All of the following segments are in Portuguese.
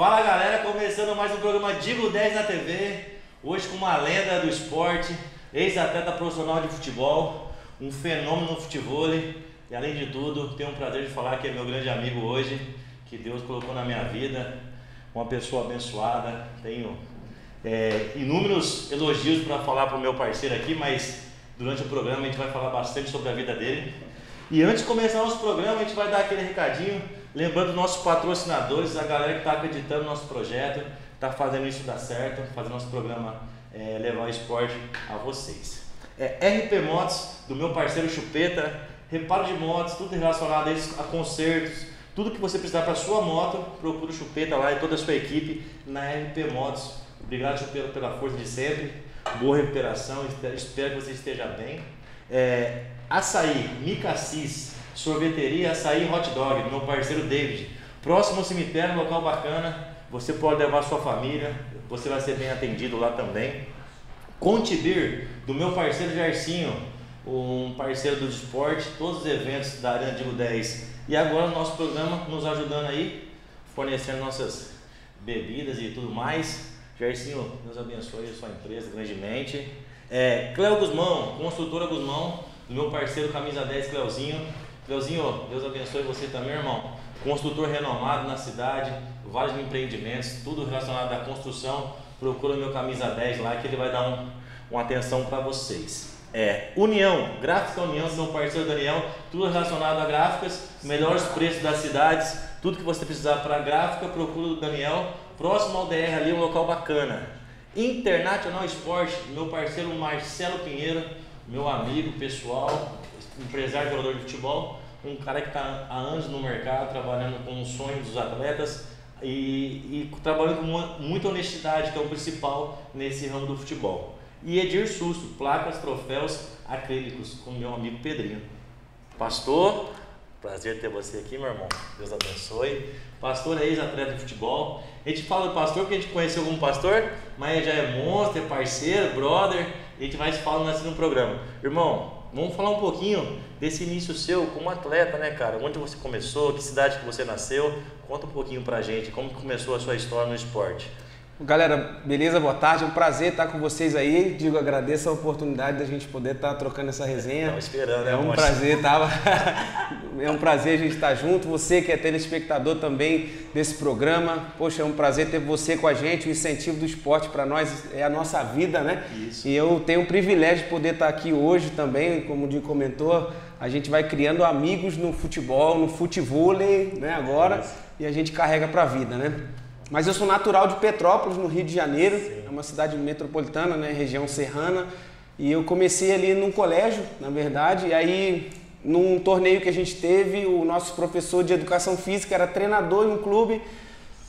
Fala galera, começando mais um programa Digo 10 na TV. Hoje com uma lenda do esporte, ex-atleta profissional de futebol, um fenômeno no futebol e além de tudo, tenho um prazer de falar que é meu grande amigo hoje, que Deus colocou na minha vida, uma pessoa abençoada. Tenho inúmeros elogios para falar para o meu parceiro aqui, mas durante o programa a gente vai falar bastante sobre a vida dele. E antes de começar o nosso programa, a gente vai dar aquele recadinho, lembrando os nossos patrocinadores, a galera que está acreditando no nosso projeto, está fazendo isso dar certo, fazendo nosso programa levar o esporte a vocês. RP Motos, do meu parceiro Chupeta, reparo de motos, tudo relacionado a consertos, tudo que você precisar para sua moto, procura o Chupeta lá e toda a sua equipe na RP Motos. Obrigado, Chupeta, pela força de sempre, boa recuperação, espero que você esteja bem. Açaí, Micassis, sorveteria Açaí Hot Dog, do meu parceiro David. Próximo ao cemitério, local bacana, você pode levar a sua família, você vai ser bem atendido lá também. Contibir, do meu parceiro Jarcinho, um parceiro do esporte, todos os eventos da Arena Digo 10. E agora o nosso programa nos ajudando aí, fornecendo nossas bebidas e tudo mais. Jarcinho, Deus abençoe a sua empresa grandemente. Cleo Guzmão, construtora Guzmão, do meu parceiro Camisa 10, Cleozinho. Cleozinho, Deus abençoe você também, irmão. Construtor renomado na cidade, vários empreendimentos, tudo relacionado à construção. Procura o meu Camisa 10 lá que ele vai dar uma atenção para vocês. União, Gráfica União, do meu parceiro Daniel, tudo relacionado a gráficas, melhores preços das cidades, tudo que você precisar para gráfica, procura o Daniel. Próximo ao DR ali, um local bacana. International Sport, meu parceiro Marcelo Pinheiro, meu amigo pessoal, empresário jogador de futebol, um cara que está há anos no mercado, trabalhando com os sonhos dos atletas e trabalhando com muita honestidade, que é o principal nesse ramo do futebol. E Edir Susto, placas, troféus, acrílicos, com meu amigo Pedrinho. Pastor, prazer ter você aqui, meu irmão, Deus abençoe. Pastor é ex-atleta de futebol. A gente fala do pastor porque a gente conheceu algum pastor, mas já é monstro, é parceiro, brother. A gente vai se falando assim no programa. Irmão, vamos falar um pouquinho desse início seu como atleta, né, cara? Onde você começou, que cidade que você nasceu? Conta um pouquinho pra gente, como que começou a sua história no esporte. Galera, beleza? Boa tarde, é um prazer estar com vocês aí. Digo, agradeço a oportunidade da gente poder estar trocando essa resenha. Estava esperando, né? É um prazer, é um prazer a gente estar junto. Você que é telespectador também desse programa, poxa, é um prazer ter você com a gente. O incentivo do esporte para nós é a nossa vida, né? Isso. E eu tenho o privilégio de poder estar aqui hoje também, como o Diego comentou, a gente vai criando amigos no futebol, no futevôlei, né, agora, Isso. E a gente carrega para a vida, né? Mas eu sou natural de Petrópolis, no Rio de Janeiro. Sim. É uma cidade metropolitana, né, região serrana. E eu comecei ali num colégio, na verdade, e aí num torneio que a gente teve, o nosso professor de educação física era treinador em um clube.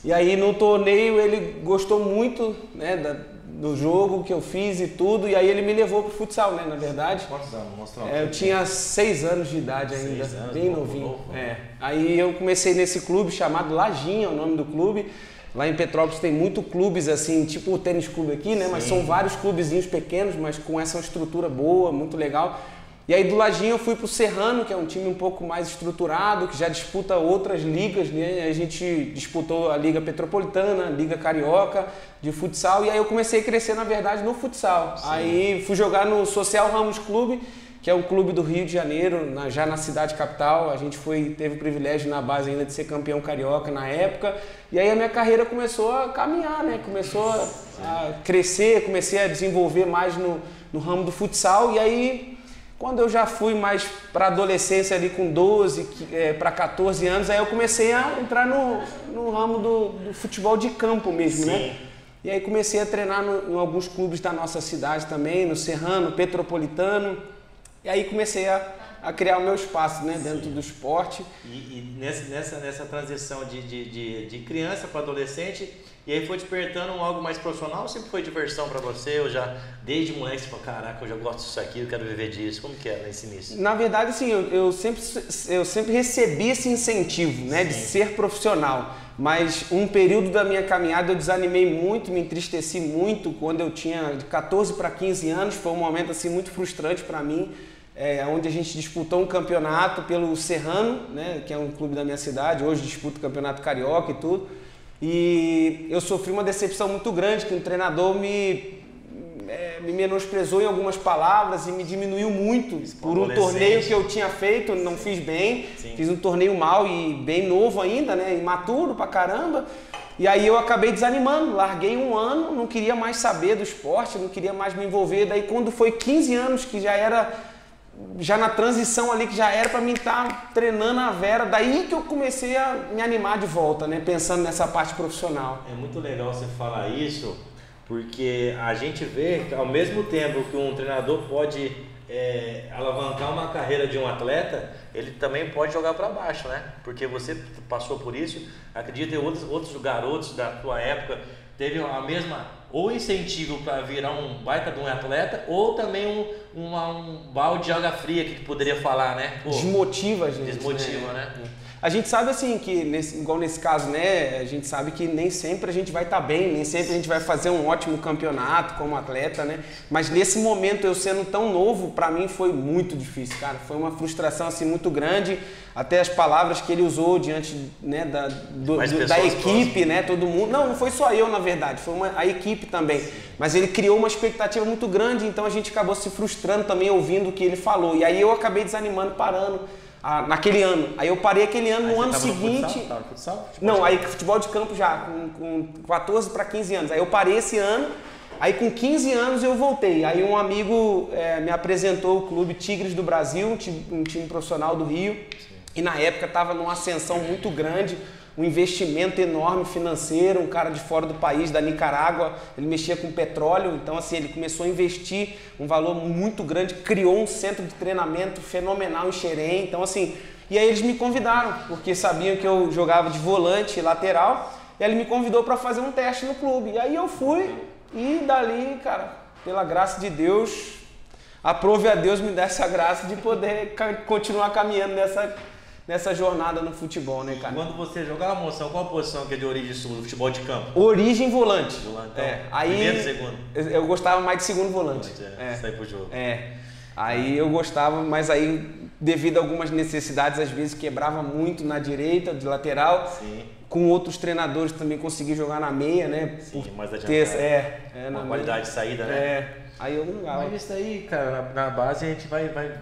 E aí no torneio ele gostou muito, né, do jogo que eu fiz e tudo, e aí ele me levou pro futsal, né, na verdade. Quantos anos? Mostra eu tinha 6 anos de idade ainda, 6 anos, bem novinho. Aí eu comecei nesse clube chamado Lajinha, é o nome do clube. Lá em Petrópolis tem muito clubes assim, tipo o tênis clube aqui, né? Sim. Mas são vários clubezinhos pequenos, mas com essa estrutura boa, muito legal. E aí do Lajinha eu fui pro Serrano, que é um time um pouco mais estruturado, que já disputa outras ligas, né? A gente disputou a Liga Petropolitana, a Liga Carioca de futsal, e aí eu comecei a crescer, na verdade, no futsal. Sim. Aí fui jogar no Social Ramos Clube, que é um clube do Rio de Janeiro, já na cidade capital. A gente teve o privilégio na base ainda de ser campeão carioca na época. E aí a minha carreira começou a caminhar, né? Começou a crescer, comecei a desenvolver mais no ramo do futsal. E aí, quando eu já fui mais para adolescência ali com 12 para 14 anos, aí eu comecei a entrar no ramo do futebol de campo mesmo, sim, né? E aí comecei a treinar em alguns clubes da nossa cidade também, no Serrano, Petropolitano. E aí comecei a criar o meu espaço, né, dentro do esporte. E nessa transição de criança para adolescente, e aí foi despertando algo mais profissional ou sempre foi diversão para você? Ou já, desde moleque, você falou, caraca, eu já gosto disso aqui, eu quero viver disso. Como que era nesse início? Na verdade, assim, eu sempre recebi esse incentivo, né, de ser profissional. Mas um período da minha caminhada eu desanimei muito, me entristeci muito quando eu tinha de 14 para 15 anos. Foi um momento assim, muito frustrante para mim. Onde a gente disputou um campeonato pelo Serrano, né, que é um clube da minha cidade, hoje disputa o campeonato carioca e tudo. E eu sofri uma decepção muito grande, que um treinador me menosprezou em algumas palavras e me diminuiu muito por um torneio que eu tinha feito, não fiz bem, fiz um torneio mal e bem novo ainda, né, imaturo pra caramba. E aí eu acabei desanimando, larguei um ano, não queria mais saber do esporte, não queria mais me envolver. Daí quando foi 15 anos, que já na transição ali, que já era para mim estar treinando a Vera, daí que eu comecei a me animar de volta, né, pensando nessa parte profissional. É muito legal você falar isso, porque a gente vê que ao mesmo tempo que um treinador pode alavancar uma carreira de um atleta, ele também pode jogar para baixo, né? Porque você passou por isso, acredito que outros garotos da tua época teve a mesma, ou incentivo para virar um baita de um atleta, ou também um balde de água fria que poderia falar, né? Pô, desmotiva a gente. Desmotiva, né? A gente sabe assim que, igual nesse caso, né, a gente sabe que nem sempre a gente vai estar bem, nem sempre a gente vai fazer um ótimo campeonato como atleta, né? Mas nesse momento, eu sendo tão novo, pra mim foi muito difícil, cara. Foi uma frustração assim muito grande, até as palavras que ele usou diante, né, da equipe, né, todo mundo. Não foi só eu, na verdade, foi a equipe também. Mas ele criou uma expectativa muito grande, então a gente acabou se frustrando também ouvindo o que ele falou. E aí eu acabei desanimando, parando. Naquele ano. Aí eu parei aquele ano, no ano seguinte... Futsal? Não, aí futebol de campo já, com 14 para 15 anos. Aí eu parei esse ano, aí com 15 anos eu voltei. Aí um amigo me apresentou o Clube Tigres do Brasil, um time profissional do Rio. Sim. E na época estava numa ascensão muito grande, um investimento enorme financeiro, um cara de fora do país, da Nicarágua, ele mexia com petróleo, então assim, ele começou a investir um valor muito grande, criou um centro de treinamento fenomenal em Xerém, então assim, e aí eles me convidaram, porque sabiam que eu jogava de volante lateral, e ele me convidou para fazer um teste no clube, e aí eu fui, e dali, cara, pela graça de Deus, aprove a Deus me dar essa graça de poder continuar caminhando nessa jornada no futebol, né, cara? Quando você jogava, moção, qual a posição que é de origem sua no futebol de campo? Origem volante. Volantão. Aí, primeiro, segundo? Eu gostava mais de segundo volante. Sair pro jogo. Aí eu gostava, mas aí devido a algumas necessidades, às vezes quebrava muito na direita, de lateral. Sim. Com outros treinadores também consegui jogar na meia, né? Sim, mais adiantado. Uma qualidade de saída, né? Aí eu jogava. Mas isso aí, cara, na base a gente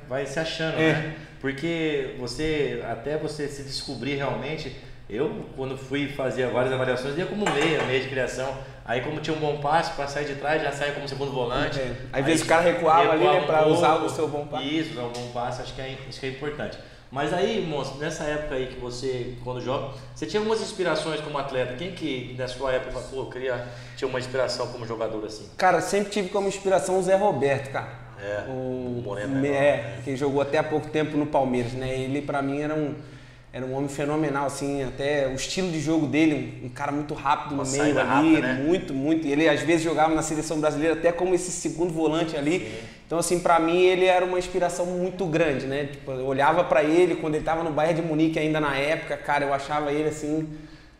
vai se achando, né? Porque você se descobrir realmente, eu quando fui fazer várias avaliações, ia como meia de criação. Aí como tinha um bom passe, para sair de trás, já saia como segundo volante. Aí às vezes o cara recuava ali, né, para usar o seu bom passe. Isso, usar o bom passe, acho que é importante. Mas aí, moço, nessa época aí que você, quando joga, você tinha algumas inspirações como atleta? Quem que na sua época, pô, tinha uma inspiração como jogador assim? Cara, sempre tive como inspiração o Zé Roberto, cara. O Moreno. Que jogou até há pouco tempo no Palmeiras, né? Ele pra mim era um homem fenomenal, assim, até o estilo de jogo dele, um cara muito rápido no meio ali, rápida, né? muito. Ele às vezes jogava na seleção brasileira até como esse segundo volante ali. Sim. Então assim, pra mim ele era uma inspiração muito grande, né? Tipo, eu olhava pra ele quando ele tava no Bayern de Munique ainda na época, cara, eu achava ele assim,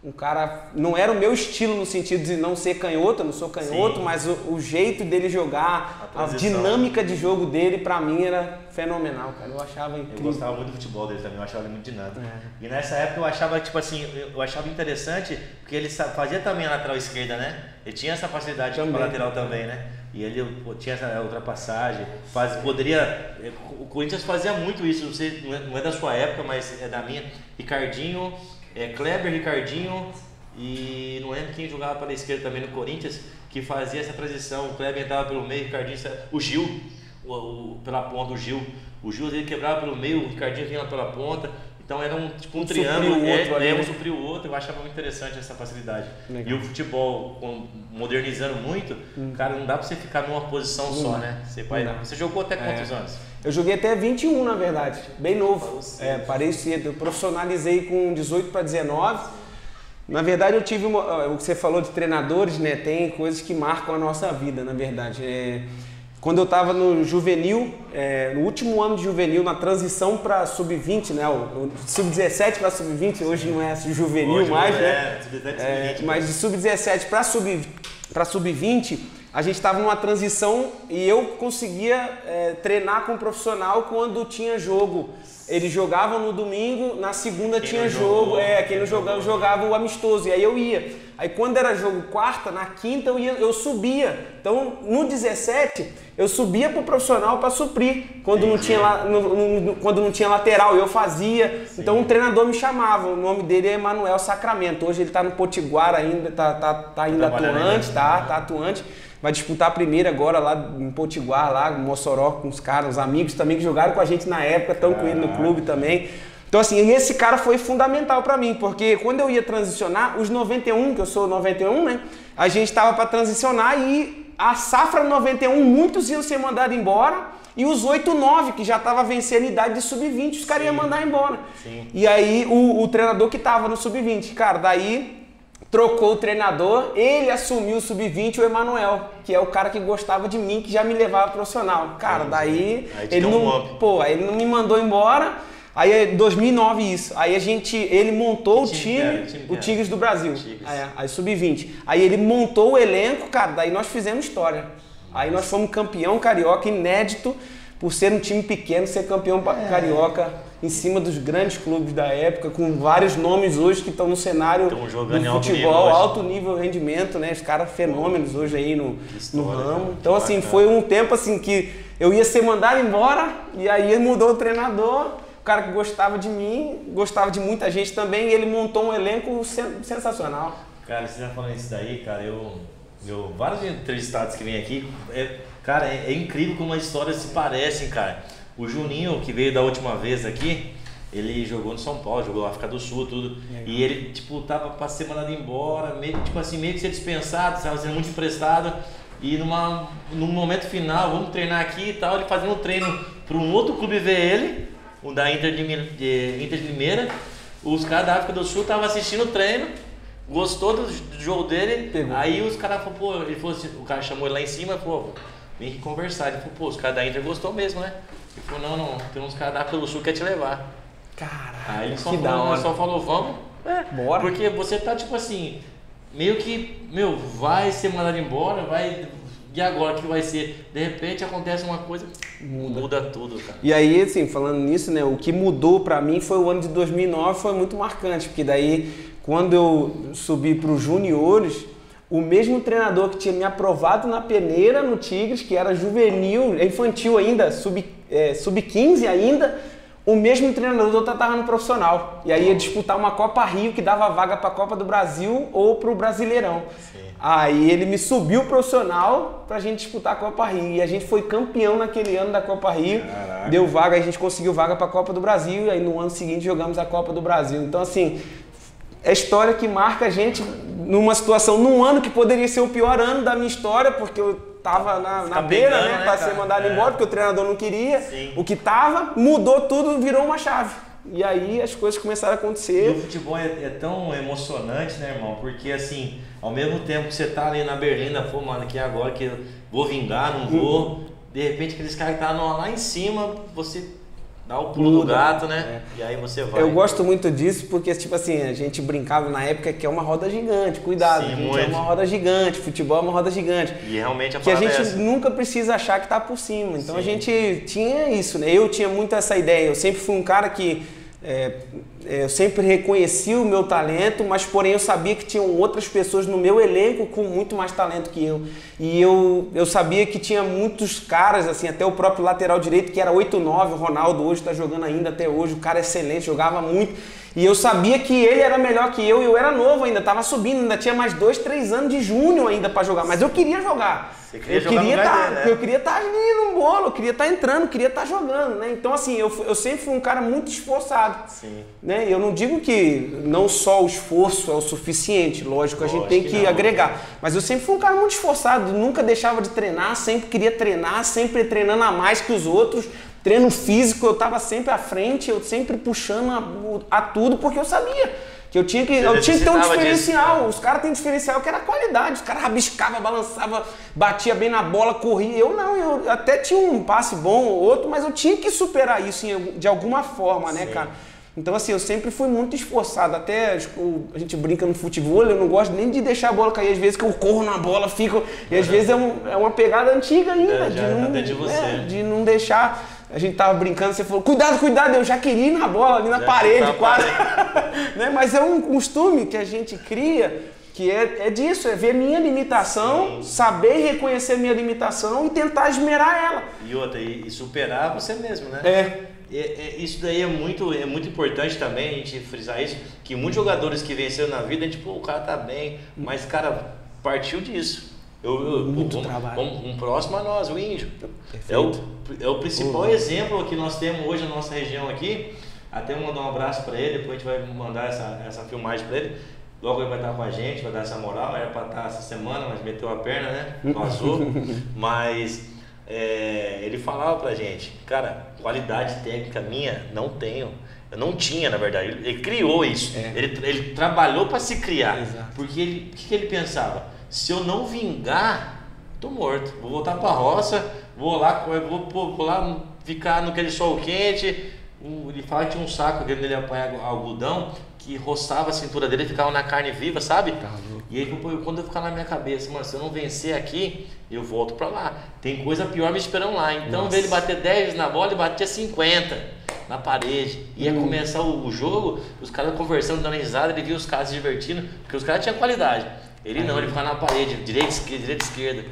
um cara, não era o meu estilo no sentido de não ser canhoto, eu não sou canhoto, sim, mas o jeito dele jogar, a dinâmica de jogo dele, pra mim era fenomenal, cara, eu achava incrível. Eu gostava muito do futebol dele também, eu achava ele muito dinâmico. E nessa época eu achava, tipo assim, eu achava interessante, porque ele fazia também a lateral esquerda, né? Ele tinha essa facilidade para lateral também, né? E ele tinha essa ultrapassagem, o Corinthians fazia muito isso, não é da sua época, mas é da minha, Ricardinho, Kleber, Ricardinho e não lembro quem jogava pela esquerda também no Corinthians, que fazia essa transição, o Kleber entrava pelo meio, o Ricardinho, o Gil, pela ponta, o Gil ele quebrava pelo meio, o Ricardinho vinha pela ponta, então era um triângulo, um supria o outro, eu achava muito interessante essa facilidade. Legal. E o futebol, modernizando muito, cara, não dá pra você ficar numa posição só, né? Você jogou até quantos anos? Eu joguei até 21, na verdade, bem novo. Parei cedo. Eu profissionalizei com 18 para 19. Na verdade, eu tive o que você falou de treinadores, né? Tem coisas que marcam a nossa vida, na verdade. Quando eu estava no juvenil, no último ano de juvenil, na transição para sub-20, né? O sub-17 para sub-20, hoje não é juvenil hoje mais, né? Mas de sub-17 para sub-20, a gente estava numa transição e eu conseguia treinar com um profissional quando tinha jogo Eles jogavam no domingo, na segunda Quem tinha não jogo, jogou, quem não jogava, jogava o amistoso, e aí eu ia. Aí quando era jogo quarta, na quinta eu subia. Então no 17 eu subia pro profissional para suprir, quando não tinha quando não tinha lateral, eu fazia. Sim. Então um treinador me chamava, o nome dele é Emanuel Sacramento. Hoje ele tá no Potiguar ainda, tá ainda atuante, tá atuante. Vai disputar a primeira agora lá em Potiguar, lá em Mossoró, com os caras, os amigos também que jogaram com a gente na época, estão com ele no clube também. Então assim, esse cara foi fundamental pra mim, porque quando eu ia transicionar, os 91, que eu sou 91, né? A gente tava pra transicionar e a safra 91, muitos iam ser mandados embora, e os 8-9, que já tava vencendo a idade de sub-20, os caras iam mandar embora. Sim. E aí o treinador que tava no sub-20, cara, daí trocou o treinador, ele assumiu o sub-20, o Emanuel, que é o cara que gostava de mim, que já me levava profissional. Cara, daí ele não me mandou embora. Aí é 2009 isso. Aí ele montou o time Tigres do Brasil. Aí sub-20. Aí ele montou o elenco, cara, daí nós fizemos história. Aí nós fomos campeão carioca, inédito, por ser um time pequeno, ser campeão carioca em cima dos grandes clubes da época, com vários nomes hoje que estão no cenário do futebol, alto nível rendimento, né? Os caras fenômenos hoje aí no ramo. Então assim, foi um tempo assim que eu ia ser mandado embora e aí mudou o treinador. O cara que gostava de mim, gostava de muita gente também, e ele montou um elenco sensacional. Cara, você já falando isso daí, cara, vários entrevistados que vêm aqui, cara, é incrível como as histórias se parecem, cara. O Juninho, que veio da última vez aqui, ele jogou no São Paulo, jogou na África do Sul, tudo. E ele, tipo, tava pra ser mandado embora, meio que ser dispensado, estava sendo muito emprestado. E num momento final, vamos treinar aqui e tal, ele fazendo um treino para um outro clube ver ele, o da Inter de Limeira. Os caras da África do Sul estavam assistindo o treino, gostou do jogo dele. Pegou. Aí os caras falaram, pô, ele falou assim, o cara chamou ele lá em cima, pô, vem aqui conversar. Ele falou, pô, os caras da Inter gostou mesmo, né? Ele falou, não, tem uns caras da África do Sul que quer te levar. Caralho, aí ele só falou, vamos. Bora. Porque você tá tipo assim, meio que, vai ser mandado embora, vai... E agora o que vai ser? De repente acontece uma coisa, muda tudo, cara. E aí, assim, falando nisso, né, o que mudou pra mim foi o ano de 2009, foi muito marcante, porque daí, quando eu subi pros juniores, o mesmo treinador que tinha me aprovado na peneira no Tigres, que era juvenil, infantil ainda, sub-15 ainda, o mesmo treinador estava no profissional. E aí ia disputar uma Copa Rio que dava vaga para a Copa do Brasil ou para o Brasileirão. Sim. Aí ele me subiu profissional para a gente disputar a Copa Rio. E a gente foi campeão naquele ano da Copa Rio. Caraca. Deu vaga, a gente conseguiu vaga para a Copa do Brasil. E aí no ano seguinte jogamos a Copa do Brasil. Então assim, é história que marca a gente numa situação, num ano que poderia ser o pior ano da minha história, porque eu tava na beira, né, para ser mandado embora, porque o treinador não queria. Sim. O que tava, mudou tudo, virou uma chave. E aí as coisas começaram a acontecer. E o futebol é tão emocionante, né, irmão? Porque assim, ao mesmo tempo que você tá ali na berlina, pô, mano, aqui agora que eu vou vingar, não vou. De repente aqueles caras que estavam lá em cima, você dá o pulo do gato, né? E aí você vai. Eu gosto muito disso porque, tipo assim, a gente brincava na época que é uma roda gigante. Cuidado, sim, gente, é uma roda gigante. Futebol é uma roda gigante. E realmente que a gente nunca precisa achar que tá por cima. Então sim. A gente tinha isso, né? Eu tinha muito essa ideia. Eu sempre fui um cara que... eu sempre reconheci o meu talento, mas porém eu sabia que tinham outras pessoas no meu elenco com muito mais talento que eu. E eu sabia que tinha muitos caras, assim, até o próprio lateral direito, que era 8-9, o Ronaldo hoje está jogando ainda até hoje, o cara é excelente, jogava muito. E eu sabia que ele era melhor que eu era novo ainda, estava subindo, ainda tinha mais 2-3 anos de júnior ainda para jogar, mas eu queria jogar. Eu queria estar ali no bolo, eu queria estar entrando, queria estar jogando, né? Então assim, eu sempre fui um cara muito esforçado. Sim. Né? Eu não digo que não só o esforço é o suficiente, lógico, a gente tem que agregar. Mas eu sempre fui um cara muito esforçado, nunca deixava de treinar, sempre queria treinar, sempre treinando a mais que os outros. Treino físico, eu estava sempre à frente, eu sempre puxando a tudo, porque eu sabia que eu tinha que ter um diferencial. Disso. Os caras têm diferencial que era qualidade. Os caras rabiscavam, balançavam, batia bem na bola, corria. Eu não, eu até tinha um passe bom ou outro, mas eu tinha que superar isso de alguma forma, né, cara? Então, assim, eu sempre fui muito esforçado. Até a gente brinca no futebol, eu não gosto nem de deixar a bola cair. Às vezes que eu corro na bola, fico... E às vezes é uma pegada antiga ainda, de não deixar a gente tava brincando, você falou, cuidado, cuidado, eu já queria ir na bola, ali na parede quase. Né? Mas é um costume que a gente cria, que é disso, é ver minha limitação, saber reconhecer minha limitação e tentar esmerar ela. E outra, e superar você mesmo, né? Isso daí é muito importante também, a gente frisar isso, que muitos jogadores que venceram na vida, a gente, pô, o cara tá bem, mas, cara, partiu disso. Muito trabalho. Um próximo a nós, o índio. É o principal exemplo que nós temos hoje na nossa região aqui. Até mandar um abraço para ele, depois a gente vai mandar essa filmagem para ele. Logo ele vai estar com a gente, vai dar essa moral. Era para estar essa semana, mas meteu a perna, né? Vazou. Mas ele falava pra gente, cara, qualidade técnica minha não tenho. Eu não tinha, na verdade. Ele criou isso. Ele trabalhou para se criar. Exato. Porque o que ele pensava? Se eu não vingar, tô morto. Vou voltar pra roça, vou lá ficar naquele sol quente. Ele fala que tinha um saco onde ele apanha algodão que roçava a cintura dele e ficava na carne viva, sabe? E aí quando eu ficar na minha cabeça, mano, se eu não vencer aqui, eu volto pra lá. Tem coisa pior me esperando lá. Então, ele bater 10 vezes na bola, ele batia 50 na parede. Ia começar o jogo, os caras conversando, dando risada, ele via os caras se divertindo, porque os caras tinham qualidade. Ele não, ele ficava na parede, direita, esquerda,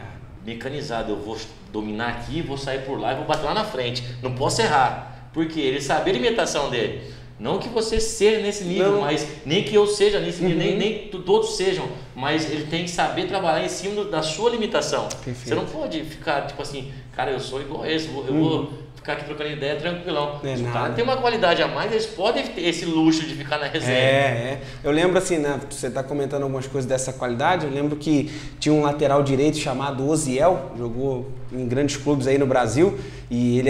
mecanizado. Eu vou dominar aqui, vou sair por lá e vou bater lá na frente. Não posso errar, porque ele sabia a limitação dele. Não que você seja nesse nível, mas nem que eu seja nesse nível, nem todos sejam, mas ele tem que saber trabalhar em cima da sua limitação. Perfeito. Você não pode ficar tipo assim, cara, eu sou igual a esse, eu vou ficar aqui trocando ideia tranquilão. Se o cara tem uma qualidade a mais, eles podem ter esse luxo de ficar na resenha. Eu lembro assim, né, você está comentando algumas coisas dessa qualidade, eu lembro que tinha um lateral direito chamado Oziel, jogou em grandes clubes aí no Brasil, e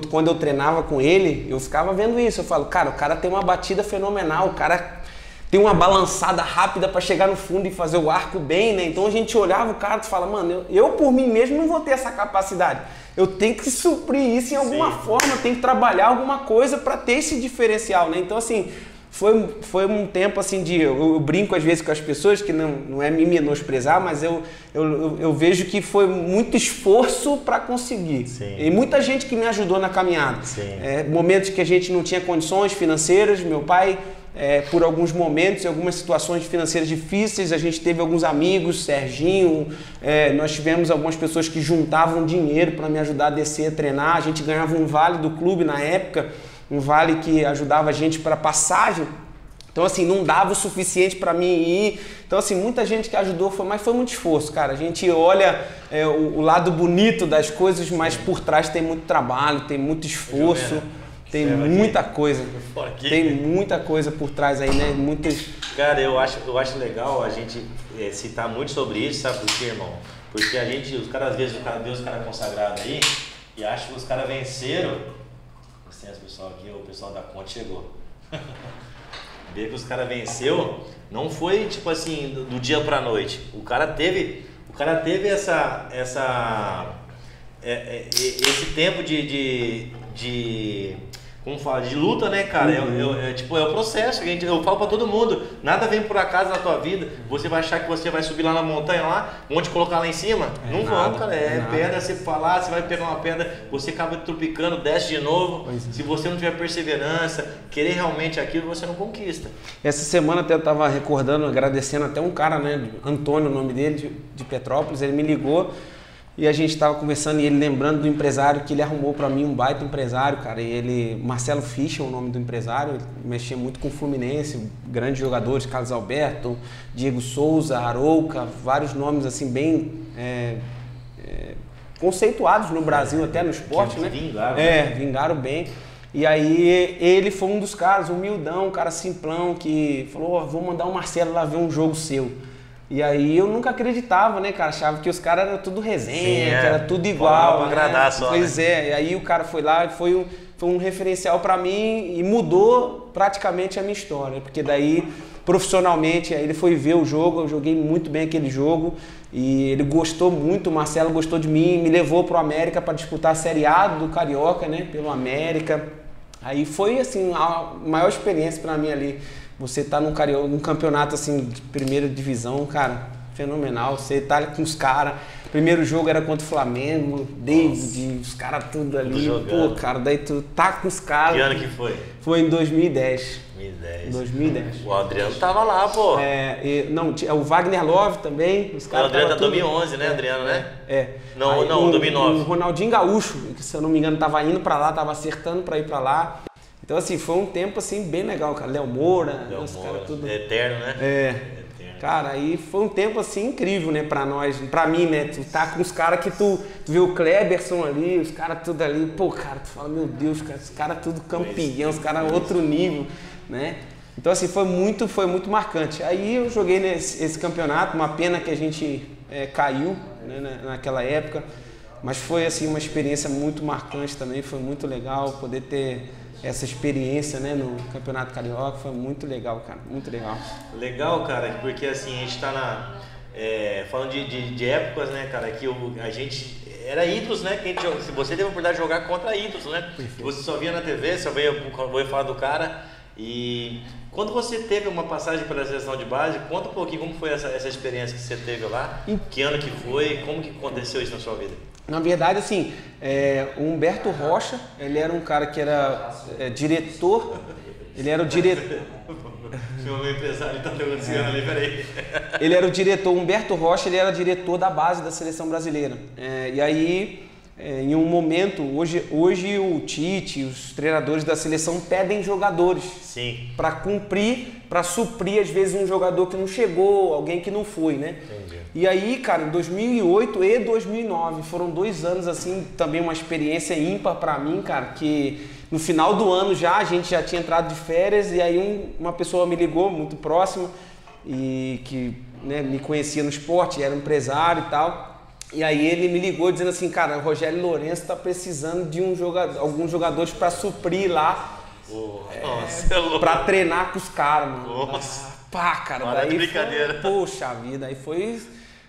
quando eu treinava com ele, eu ficava vendo isso, eu falo, cara, o cara tem uma batida fenomenal, o cara tem uma balançada rápida para chegar no fundo e fazer o arco bem, né? Então a gente olhava o cara e fala, mano, eu por mim mesmo não vou ter essa capacidade. Eu tenho que suprir isso em alguma forma, eu tenho que trabalhar alguma coisa para ter esse diferencial, né? Então assim, foi um tempo assim de... Eu brinco às vezes com as pessoas, que não é me menosprezar, mas eu vejo que foi muito esforço para conseguir. E muita gente que me ajudou na caminhada. Momentos que a gente não tinha condições financeiras, meu pai... por alguns momentos, em algumas situações financeiras difíceis, a gente teve alguns amigos, Serginho, nós tivemos algumas pessoas que juntavam dinheiro para me ajudar a descer a treinar, a gente ganhava um vale do clube na época, um vale que ajudava a gente para passagem, então assim, não dava o suficiente para mim ir, então assim, muita gente que ajudou, mas foi muito esforço, cara, a gente olha o lado bonito das coisas, mas por trás tem muito trabalho, tem muito esforço. Tem muita coisa, tem muita coisa por trás aí, né? Cara, eu acho legal a gente citar muito sobre isso, sabe por quê, irmão? Porque os caras às vezes vê os caras consagrados aí e acham que os caras venceram. Licença, pessoal, aqui o pessoal da conta chegou. Ver que os caras venceu, não foi tipo assim, do dia pra noite. O cara teve esse tempo como fala, de luta, né, cara? É o processo. Eu falo pra todo mundo, nada vem por acaso na tua vida. Você vai achar que você vai subir lá na montanha lá, onde colocar lá em cima? Não vão, cara. Pedra, você falar, você vai pegar uma pedra, você acaba tropicando, desce de novo. Se você não tiver perseverança, querer realmente aquilo, você não conquista. Essa semana até eu tava recordando, agradecendo até um cara, né, Antônio, o nome dele, de Petrópolis, ele me ligou. E a gente estava conversando e ele lembrando do empresário que ele arrumou para mim, um baita empresário, cara. E ele, Marcelo Fischer, o nome do empresário, mexia muito com o Fluminense, grandes jogadores, Carlos Alberto, Diego Souza, Arouca, vários nomes assim bem conceituados no Brasil, até no esporte, né? Vingaram. Vingaram bem. E aí ele foi um dos caras, humildão, um cara simplão, que falou, vou mandar o Marcelo lá ver um jogo seu. E aí eu nunca acreditava, né, cara? Achava que os caras eram tudo resenha, que era tudo igual. Pra agradar só, pois né? E aí o cara foi lá e foi um referencial pra mim e mudou praticamente a minha história. Porque daí, profissionalmente, aí ele foi ver o jogo, eu joguei muito bem aquele jogo e ele gostou muito, o Marcelo gostou de mim, me levou pro América para disputar a Série A do Carioca, né, pelo América. Aí foi, assim, a maior experiência pra mim ali. Você tá num campeonato assim de primeira divisão, cara, Fenomenal. Você tá com os caras. Primeiro jogo era contra o Flamengo, David, os caras tudo ali. Pô, cara, daí tu tá com os caras. Que ano que foi? Foi em 2010. 2010. O Adriano tava lá, pô. Não, o Wagner Love também. Os caras. O Adriano tá 2011, né, Adriano, né? Não, aí, 2009. O Ronaldinho Gaúcho, que se eu não me engano tava indo pra lá, tava acertando pra ir pra lá. Então, assim, foi um tempo, assim, bem legal, cara. Léo Moura, os caras tudo... Eterno, né? Eterno. Cara, aí foi um tempo, assim, incrível, né, pra nós, pra mim, né? Tu tá com os caras que tu vê o Kleberson ali, os caras tudo ali, pô, cara, tu fala, meu Deus, cara, os caras tudo campeão, os caras outro nível, né? Então, assim, foi muito marcante. Aí eu joguei esse campeonato, uma pena que a gente caiu, né, naquela época, mas foi, assim, uma experiência muito marcante também, foi muito legal poder ter essa experiência, né, no Campeonato Carioca. Foi muito legal, cara, muito legal. Legal, cara, porque assim, a gente tá falando de épocas, né, cara, que a gente era ídolos, né, que se você teve a oportunidade de jogar contra ídolos, né, que você só via na TV, só via falar do cara. E quando você teve uma passagem pela seleção de base, conta um pouquinho como foi essa experiência que você teve lá, que ano que foi, como que aconteceu isso na sua vida? Na verdade, assim, o Humberto Rocha, ele era um cara que era diretor, ele era o diretor... Meu empresário tá negociando ali, peraí. Ele era o diretor, Humberto Rocha, ele era diretor da base da seleção brasileira. E aí, em um momento, hoje o Tite, os treinadores da seleção pedem jogadores para cumprir, para suprir, às vezes, um jogador que não chegou, alguém que não foi, né? Entendi. E aí, cara, em 2008 e 2009, foram 2 anos, assim, também uma experiência ímpar para mim, cara, que no final do ano a gente já tinha entrado de férias e aí uma pessoa me ligou, muito próxima, e que, né, me conhecia no esporte, era empresário e tal. E aí ele me ligou dizendo assim, cara, o Rogério Lourenço está precisando de alguns jogadores para suprir lá, para treinar com os caras, mano. Nossa. Pá, cara, Para daí de brincadeira. Poxa vida, aí foi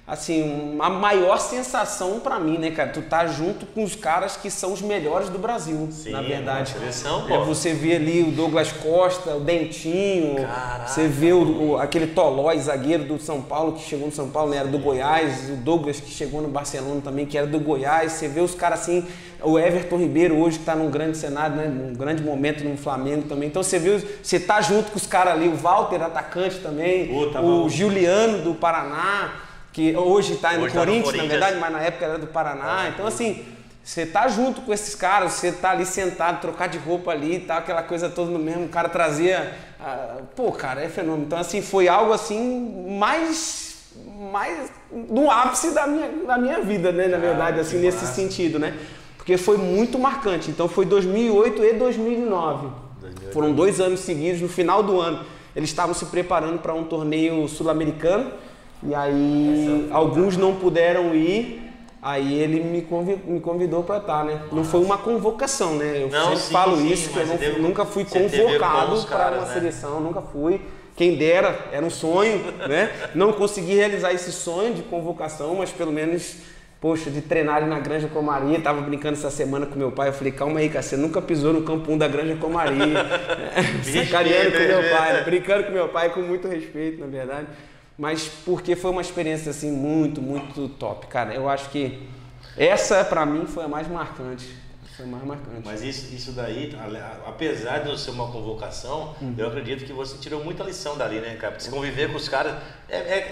assim, a maior sensação pra mim, né, cara? Tu tá junto com os caras que são os melhores do Brasil, na verdade. Seleção, pô. Você vê ali o Douglas Costa, o Dentinho, caraca, você vê aquele Tolói, zagueiro do São Paulo, que chegou no São Paulo, né, era do Goiás, o Douglas que chegou no Barcelona também, que era do Goiás, você vê os caras assim, o Everton Ribeiro hoje que tá num grande cenário, né, num grande momento no Flamengo também, então você tá junto com os caras ali, o Walter, atacante também, o Juliano do Paraná, que hoje está no Corinthians, na verdade, mas na época era do Paraná. Então, assim, você tá junto com esses caras, você tá ali sentado, trocar de roupa ali e tal, aquela coisa toda no mesmo, o cara trazia... pô, cara, é fenômeno. Então, assim, foi algo, assim, mais no ápice da minha vida, né, na verdade, assim, nesse sentido, né? Porque foi muito marcante. Então, foi 2008 e 2009. Foram 2 anos seguidos, no final do ano. Eles estavam se preparando para um torneio sul-americano. E aí, alguns não puderam ir, aí ele me convidou para estar, né? Não foi uma convocação, né? Eu sempre falo isso, que eu nunca fui convocado para uma seleção, nunca fui. Quem dera, era um sonho, né? Não consegui realizar esse sonho de convocação, mas pelo menos, poxa, de treinar ali na Granja Comaria. Tava brincando essa semana com meu pai, eu falei, calma aí, cara, você nunca pisou no campo 1 da Granja Comaria. Sacaneando com meu pai, né? Brincando com meu pai, com muito respeito, na verdade. Mas porque foi uma experiência assim muito, muito top, cara. Eu acho que essa pra mim foi a mais marcante. Foi a mais marcante. Mas isso daí, apesar de não ser uma convocação, eu acredito que você tirou muita lição dali, né, cara? Porque se conviver com os caras,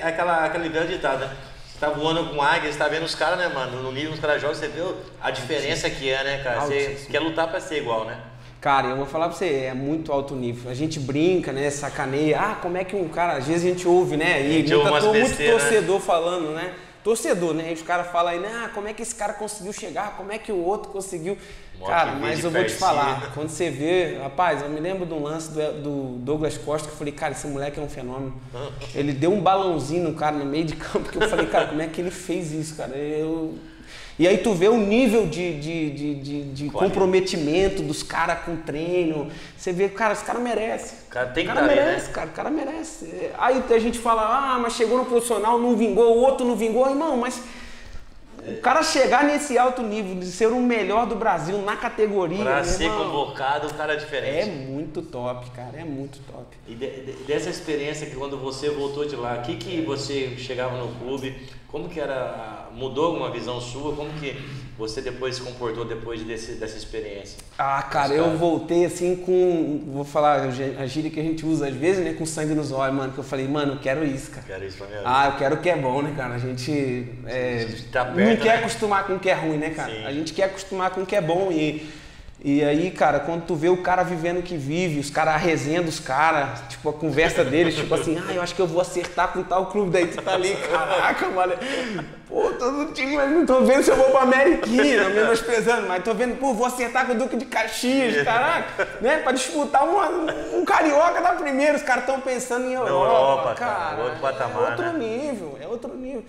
aquela velha ditada, né? Você tá voando com águia, você tá vendo os caras, né, mano? No nível que os caras jogam, você vê a diferença que é, né, cara? Você quer lutar pra ser igual, né? Cara, eu vou falar pra você, é muito alto nível. A gente brinca, né, sacaneia. Como é que um cara... Às vezes a gente ouve, né? E muito torcedor falando, né? Torcedor, né? E os caras falam aí, né? Como é que esse cara conseguiu chegar? Como é que o outro conseguiu... Cara, mas eu vou te falar, quando você vê... Rapaz, eu me lembro de um lance do Douglas Costa, que eu falei, cara, esse moleque é um fenômeno. Ele deu um balãozinho no cara no meio de campo, que eu falei, cara, como é que ele fez isso, cara? E aí tu vê o nível de comprometimento dos caras com treino. Você vê, cara, os caras merecem. O cara tem que estar merece, né? Cara, o cara merece. Aí a gente fala, mas chegou no profissional, não vingou, o outro não vingou. Irmão, mas O cara chegar nesse alto nível, de ser o melhor do Brasil na categoria... Pra ser convocado, o cara é diferente. É muito top, cara, é muito top. E dessa experiência que quando você voltou de lá, o que você chegava no clube, como que era, mudou alguma visão sua? Como que você depois se comportou depois dessa experiência? Ah, cara, eu voltei assim com, vou falar a gíria que a gente usa às vezes, né, com sangue nos olhos, mano, que eu falei, mano, eu quero isso, cara. Quero isso pra minha vida. Eu quero o que é bom, né, cara? A gente tá perto, não quer acostumar com o que é ruim, né, cara? Sim. A gente quer acostumar com o que é bom e aí, cara, quando tu vê o cara vivendo o que vive, os caras, a resenha dos caras, tipo, a conversa deles, tipo assim, eu acho que eu vou acertar com tal clube, daí tu tá ali, caraca, mano, pô, todo time, mas não tô vendo se eu vou pra Ameriquinha, menosprezando, mas tô vendo, pô, vou acertar com o Duque de Caxias, caraca, né, pra disputar um carioca da primeira, os caras tão pensando em Europa, cara, outro patamar, é outro nível.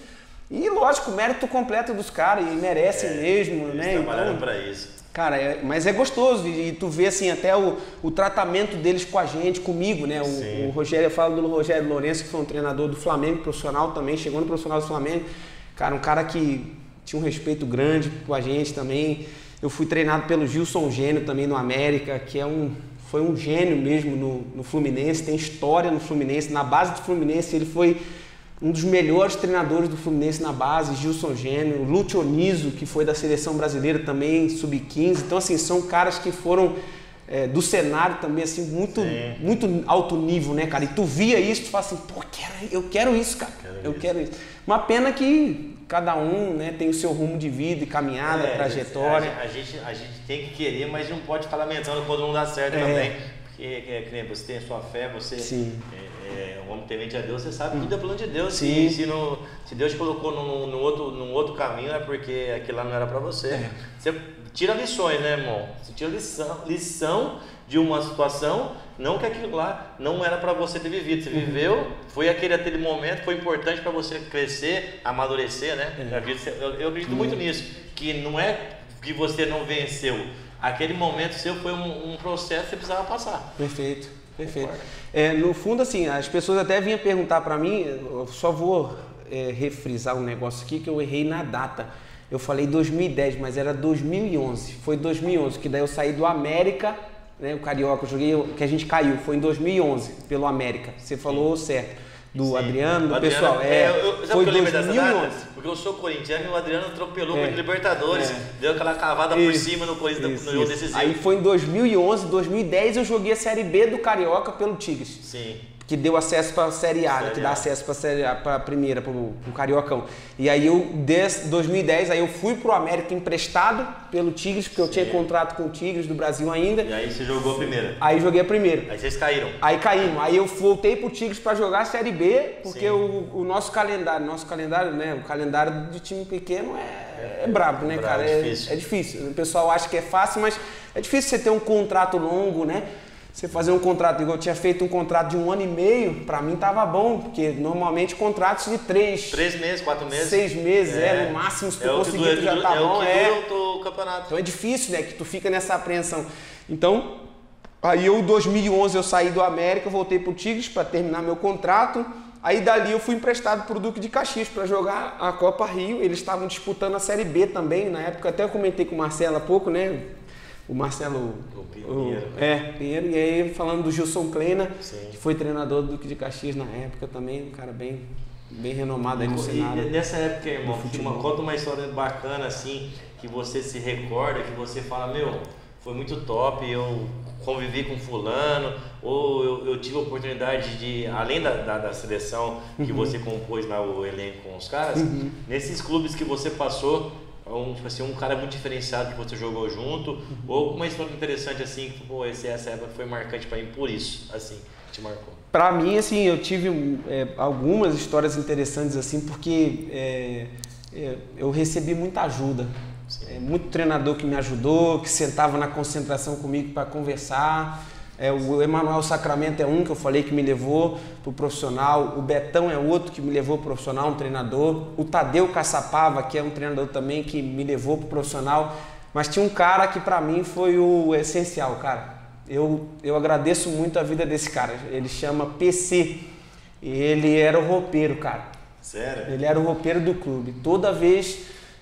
E, lógico, mérito completo dos caras, e merecem mesmo, né, trabalhando pra isso. Cara, mas é gostoso e tu vê assim até o tratamento deles com a gente, comigo, né? O Rogério, eu falo do Rogério Lourenço, que foi um treinador do Flamengo profissional também, chegou no profissional do Flamengo. Cara, um cara que tinha um respeito grande com a gente também. Eu fui treinado pelo Gilson Gênio também no América, que foi um gênio mesmo no Fluminense, tem história no Fluminense, na base do Fluminense ele foi um dos melhores treinadores do Fluminense na base, Gilson Gênio, o Lúcio Oniso, que foi da seleção brasileira também, sub-15. Então, assim, são caras que foram do cenário também, assim, muito alto nível, né, cara? E tu via isso, tu fala assim, pô, eu quero isso, cara. Eu quero isso. Uma pena que cada um, né, tem o seu rumo de vida e caminhada, trajetória. A gente tem que querer, mas não pode ficar lamentando quando não dá certo também. Porque você tem a sua fé, você... Sim. Um homem temente a Deus, você sabe que tudo é plano de Deus. Sim. Se Deus te colocou num outro caminho, é porque aquilo lá não era pra você. Você tira lições, né, irmão? Você tira lição de uma situação, não que aquilo lá não era pra você ter vivido. Você viveu, foi aquele momento, foi importante pra você crescer, amadurecer, né? Eu acredito muito nisso, que não é que você não venceu. Aquele momento seu foi um processo que você precisava passar. Perfeito. No fundo, assim, as pessoas até vinham perguntar para mim, eu só vou refrisar um negócio aqui que eu errei na data. Eu falei 2010, mas era 2011. Foi 2011, que daí eu saí do América, né, o Carioca, eu joguei, que a gente caiu, foi em 2011, pelo América. Você falou certo. Do Adriano, do pessoal. Foi 2011. Porque eu sou corintiano e o Adriano atropelou com o Libertadores, deu aquela cavada por cima no jogo decisivo. Aí foi em 2011, 2010 eu joguei a Série B do Carioca pelo Tigres. Sim. Que deu acesso para a Série A, que dá acesso para a primeira, para o Cariocão. E aí desde 2010, aí eu fui pro América emprestado pelo Tigres, porque eu tinha contrato com o Tigres do Brasil ainda. E aí você jogou a primeira? Aí joguei a primeira. Aí vocês caíram? Aí caímos. Aí eu voltei pro Tigres para jogar a Série B, porque o nosso calendário, né? O calendário de time pequeno é brabo, né, cara? É difícil. O pessoal acha que é fácil, mas é difícil você ter um contrato longo, né? Você fazer um contrato, igual eu tinha feito um contrato de 1 ano e meio, pra mim tava bom, porque normalmente contratos de 3 meses, 4 meses. 6 meses, no máximo, se tu conseguir, tu já tá bom. O campeonato. Então é difícil, né, que tu fica nessa apreensão. Então, aí em 2011 eu saí do América, voltei pro Tigres pra terminar meu contrato. Aí dali eu fui emprestado pro Duque de Caxias para jogar a Copa Rio. Eles estavam disputando a Série B também, na época até eu comentei com o Marcelo há pouco, né? O Marcelo Pinheiro, e aí falando do Gilson Kleina, que foi treinador do Duque de Caxias na época também, um cara bem renomado aí no cenário. E nessa época, irmão, conta uma história bacana assim, que você se recorda, que você fala, foi muito top, eu convivi com fulano, ou eu tive a oportunidade de, além da seleção que você compôs lá o elenco com os caras, nesses clubes que você passou, um cara muito diferenciado que você jogou junto, ou uma história interessante assim, que essa época foi marcante para mim por isso, assim, te marcou? Para mim, assim, eu tive algumas histórias interessantes assim, porque eu recebi muita ajuda. Muito treinador que me ajudou, que sentava na concentração comigo para conversar. O Emanuel Sacramento é um que eu falei que me levou para o profissional, o Betão é outro que me levou para o profissional, um treinador, o Tadeu Caçapava, que é um treinador também que me levou para o profissional, mas tinha um cara que para mim foi o essencial, cara. Eu agradeço muito a vida desse cara, ele chama PC, e ele era o roupeiro, cara. Sério? Ele era o roupeiro do clube. Toda vez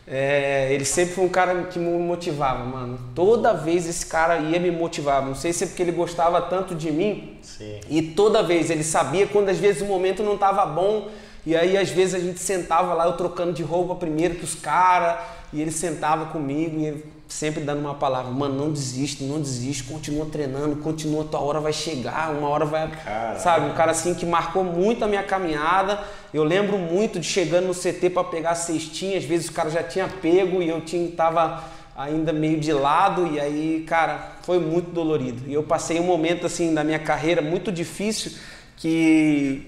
Ele sempre foi um cara que me motivava, mano. Toda vez esse cara ia me motivar. Não sei se é porque ele gostava tanto de mim. Sim. E toda vez ele sabia quando às vezes o momento não tava bom. E aí às vezes a gente sentava lá, eu trocando de roupa primeiro que os caras. E ele sentava comigo e ele sempre dando uma palavra: mano, não desiste, continua treinando, continua, tua hora vai chegar, uma hora vai... Caramba. Sabe, um cara assim que marcou muito a minha caminhada. Eu lembro muito de chegando no CT para pegar a cestinha, às vezes o cara já tinha pego e eu tava ainda meio de lado, e aí, cara, foi muito dolorido. E eu passei um momento assim da minha carreira muito difícil, que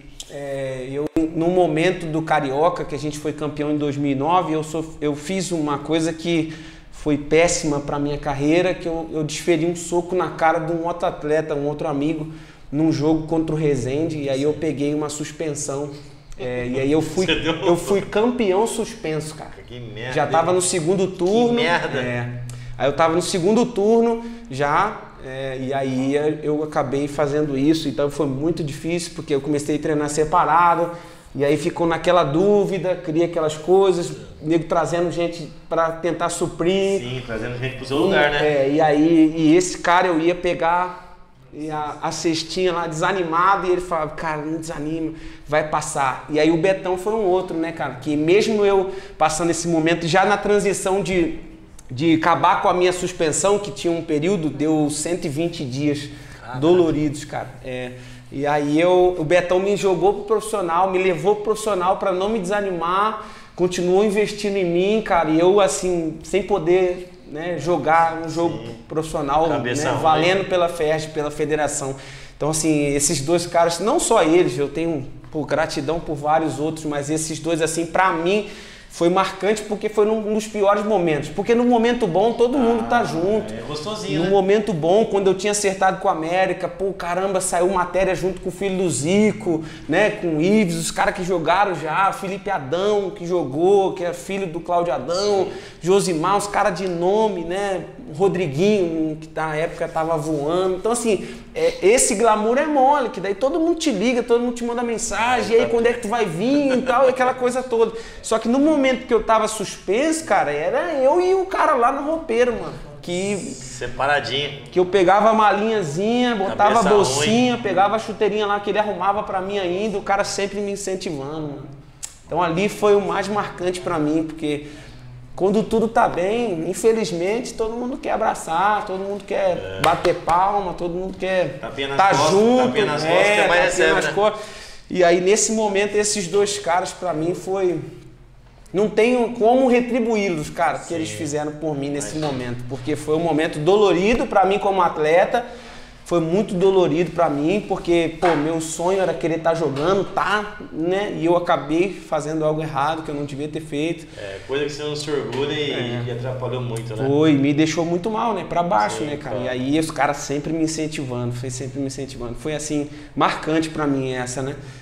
no momento do Carioca, que a gente foi campeão em 2009, eu fiz uma coisa que foi péssima para minha carreira, que eu desferi um soco na cara de um outro atleta, um outro amigo, num jogo contra o Resende, e aí eu peguei uma suspensão. E aí eu fui campeão suspenso, cara. Que merda. Já tava no segundo turno. Que merda. Aí eu tava no segundo turno já, e aí eu acabei fazendo isso, então foi muito difícil, porque eu comecei a treinar separado, e aí ficou naquela dúvida, cria aquelas coisas, nego trazendo gente para tentar suprir. Sim, trazendo gente pro seu lugar, né? E esse cara eu ia pegar a cestinha lá desanimado, e ele falava: cara, não desanima, vai passar. E aí o Betão foi um outro, né, cara, que mesmo eu passando esse momento já na transição de acabar com a minha suspensão, que tinha um período, deu 120 dias doloridos, cara. E aí o Betão me jogou pro profissional, me levou pro profissional para não me desanimar, continuou investindo em mim, cara, e eu assim, sem poder, né, jogar um jogo profissional, né, valendo pela FERJ, pela federação. Então assim, esses dois caras, não só eles, eu tenho gratidão por vários outros, mas esses dois assim, pra mim, foi marcante, porque foi um dos piores momentos. Porque no momento bom, todo mundo tá junto. É gostosinho, no momento bom, quando eu tinha acertado com a América, caramba, saiu matéria junto com o filho do Zico, né, com o Ives, os caras que jogaram já, Felipe Adão, que jogou, que é filho do Cláudio Adão, Josimar, os caras de nome, né, Rodriguinho, que na época tava voando. Então assim, esse glamour é mole, que daí todo mundo te liga, todo mundo te manda mensagem, e aí quando é que tu vai vir e tal, aquela coisa toda. Só que no momento que eu tava suspenso, cara, era eu e o cara lá no roupeiro, mano. Separadinho. Que eu pegava a malinhazinha, botava a bolsinha, ruim. pegava a chuteirinha lá que ele arrumava pra mim ainda, o cara sempre me incentivando, mano. Então ali foi o mais marcante pra mim, porque quando tudo tá bem, infelizmente, todo mundo quer abraçar, todo mundo quer bater palma, todo mundo quer estar junto. Tapinha nas costas, que mais recebe, né? E aí, nesse momento, esses dois caras, pra mim, foi... Não tenho como retribuí-los, cara, que eles fizeram por mim nesse momento. Porque foi um momento dolorido pra mim como atleta. Foi muito dolorido pra mim, porque, meu sonho era querer estar jogando, né? E eu acabei fazendo algo errado, que eu não devia ter feito. Coisa que você não se orgulha e atrapalhou muito, né? Me deixou muito mal, né? Pra baixo, Sim, né, cara? claro. E aí os caras sempre me incentivando, Foi, assim, marcante pra mim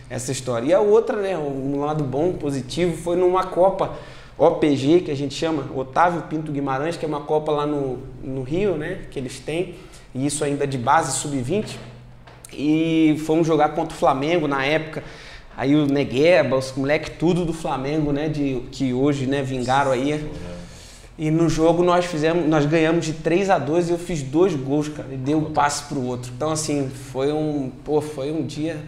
essa história. E a outra, né, um lado bom, positivo, foi numa Copa OPG, que a gente chama, Otávio Pinto Guimarães, que é uma Copa lá no Rio, né, que eles têm. E isso ainda de base sub-20, e fomos jogar contra o Flamengo na época. Aí o Negueba, os moleques tudo do Flamengo, né, que hoje, né, vingaram aí. E no jogo nós ganhamos de 3-2 e eu fiz 2 gols, cara, e dei um passe pro outro. Então assim, foi um dia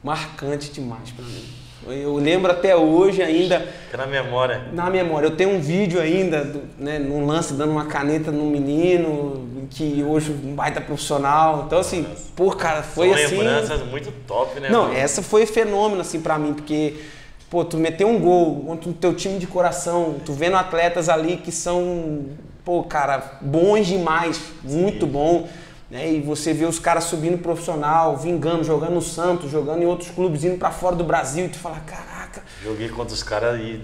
marcante demais pra mim. Eu lembro até hoje ainda... Fica na memória. Na memória. Eu tenho um vídeo ainda, né, num lance dando uma caneta num menino, que hoje um baita profissional. Então assim, cara, foi São assim... lembranças muito top, né? Não, mano? essa foi fenômeno assim pra mim, porque... tu meteu um gol contra o teu time de coração, tu vendo atletas ali que são, cara, bons demais, muito bom. Né? E você vê os caras subindo profissional, vingando, jogando no Santos, jogando em outros clubes, indo pra fora do Brasil, e tu fala, caraca. Joguei contra os caras e...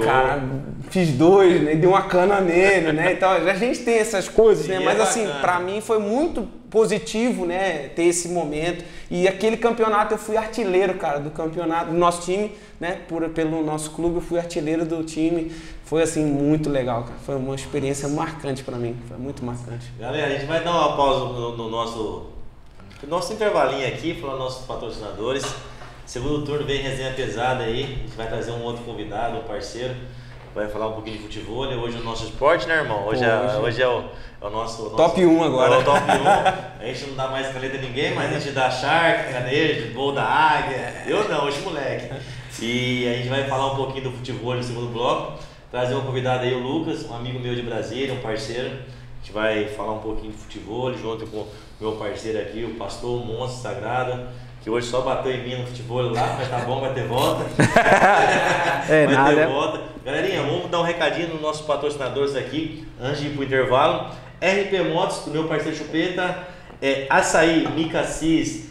cara, fiz 2, né? Dei uma cana nele, né? Então a gente tem essas coisas, né? Mas assim, pra mim foi muito positivo, né? Ter esse momento. E aquele campeonato eu fui artilheiro, cara, do campeonato, do nosso time, né? Pelo nosso clube eu fui artilheiro do time. Foi assim, muito legal, cara. Foi uma experiência marcante pra mim. Foi muito marcante. Galera, a gente vai dar uma pausa no nosso intervalinho aqui, falando dos nossos patrocinadores. Segundo turno vem resenha pesada aí. A gente vai trazer um outro convidado, um parceiro. vai falar um pouquinho de futebol. Hoje é o nosso esporte, né, irmão? Hoje é o nosso top 1 agora. É o top 1. A gente não dá mais caneta a ninguém, mas a gente dá Shark, canejo, gol da águia. Eu não, hoje moleque. E a gente vai falar um pouquinho do futebol no segundo bloco. Trazer um convidado aí, o Lucas, um amigo meu de Brasília, um parceiro. A gente vai falar um pouquinho de futebol junto com o meu parceiro aqui, o pastor Monstro Sagrado, que hoje só bateu em mim no futebol lá, mas tá bom, vai ter volta. Vai ter volta. Galerinha, vamos dar um recadinho nos nossos patrocinadores aqui, antes de ir pro intervalo. RP Motos, do meu parceiro Chupeta, açaí, Micassis,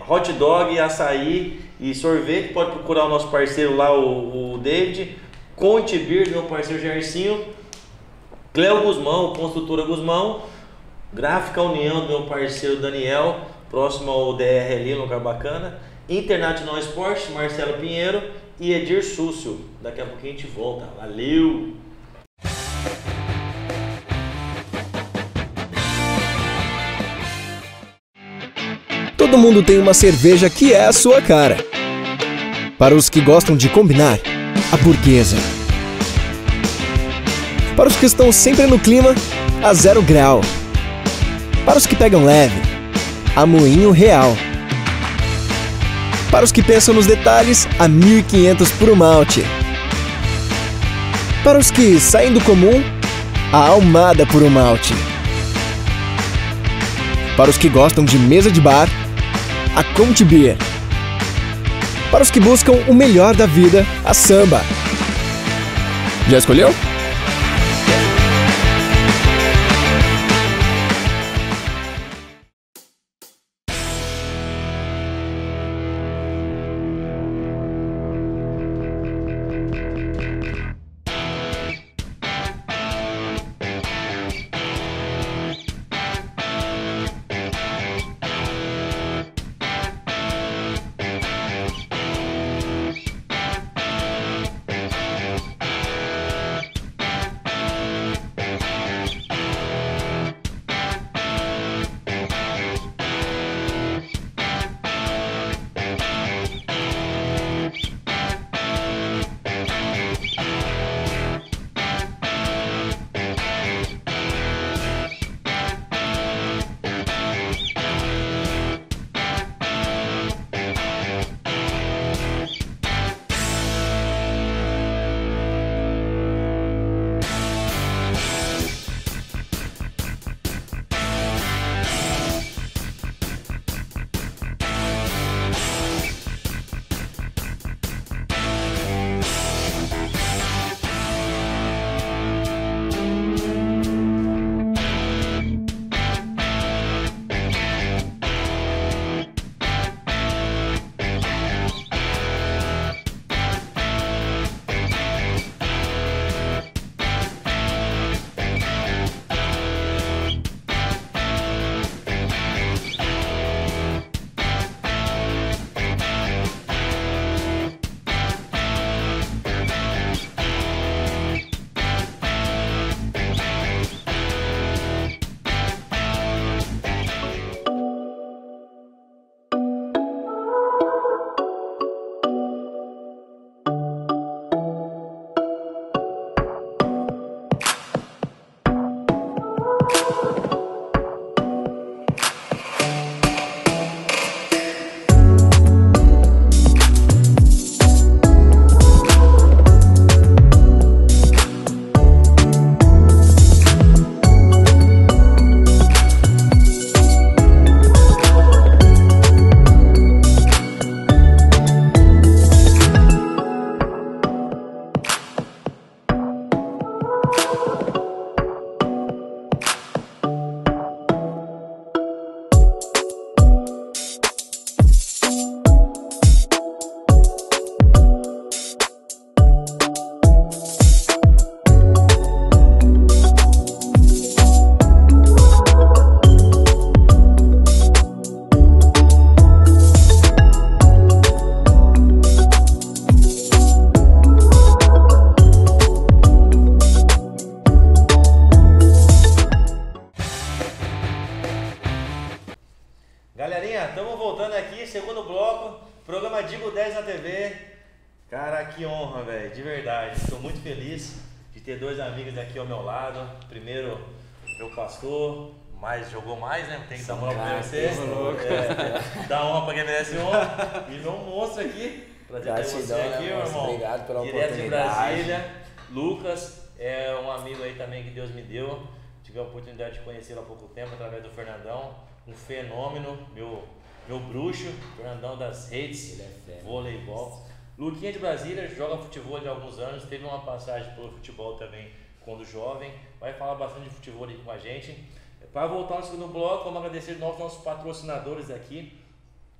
hot dog, açaí e sorvete. Pode procurar o nosso parceiro lá, o David. Conte Beer, do meu parceiro Jairzinho. Cleo Guzmão, Construtora Guzmão. Gráfica União, do meu parceiro Daniel, próximo ao DR ali, um lugar bacana. International Esporte, Marcelo Pinheiro e Edir Súcio. Daqui a pouquinho a gente volta. Valeu! Todo mundo tem uma cerveja que é a sua cara. Para os que gostam de combinar, a Burguesa. Para os que estão sempre no clima, a 0 Grau. Para os que pegam leve, a Moinho Real. Para os que pensam nos detalhes, a 1500 Puro Malte. Para os que saem do comum, a Almada Puro Malte. Para os que gostam de mesa de bar, a Conte Beer. Para os que buscam o melhor da vida, a Samba. Já escolheu? honra, velho, de verdade. Estou muito feliz de ter dois amigos aqui ao meu lado. Primeiro, meu pastor, jogou mais, né? Tem que dar moral pra você. Dá honra pra quem merece honra. E meu monstro aqui, prazer ter você aqui, meu irmão. Obrigado pela direto oportunidade. de Brasília. Lucas é um amigo aí também que Deus me deu. Tive a oportunidade de conhecê-lo há pouco tempo através do Fernandão. Um fenômeno, meu bruxo, Fernandão das redes, voleibol. Luquinha de Brasília, joga futebol há alguns anos, teve uma passagem pelo futebol também quando jovem, vai falar bastante de futebol aqui com a gente. Para voltar ao segundo bloco, vamos agradecer de novo aos nossos patrocinadores aqui,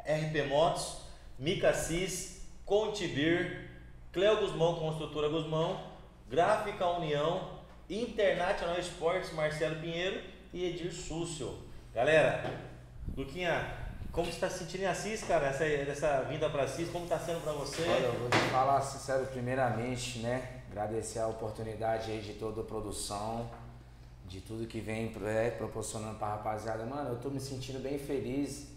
RP Motos, Mica Cis, Conte Beer, Cleo Guzmão, Construtora Guzmão, Gráfica União, International Esportes, Marcelo Pinheiro e Edir Súcio. Galera, Luquinha, como você está se sentindo em Assis, cara, essa vinda para Assis, como está sendo para você? Olha, eu vou te falar sincero primeiramente, né? Agradecer a oportunidade aí de toda a produção, de tudo que vem proporcionando para a rapaziada. Mano, eu tô me sentindo bem feliz.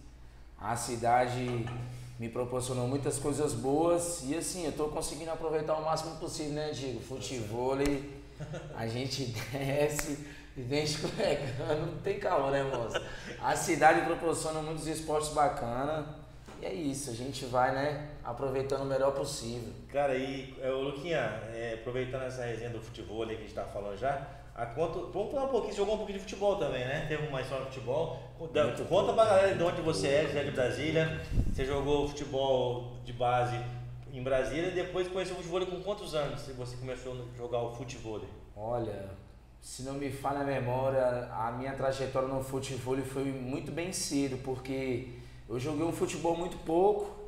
A cidade me proporcionou muitas coisas boas e assim, eu tô conseguindo aproveitar o máximo possível, né, Diego? Futevôlei, a gente desce e vem escorregando, não tem calor, né, moço? A cidade proporciona muitos esportes bacanas e é isso, a gente vai, né, aproveitando o melhor possível. Cara, e Luquinha, aproveitando essa resenha do futebol que a gente tá falando já, vamos falar um pouquinho, você jogou um pouquinho de futebol também, né? Teve uma história de futebol. Conta pra galera de onde você é de Brasília. Você jogou futebol de base em Brasília e depois conheceu o futebol com quantos anos você começou a jogar o futebol? Olha, se não me falha a memória, a minha trajetória no futebol foi muito bem cedo, porque eu joguei um futebol muito pouco,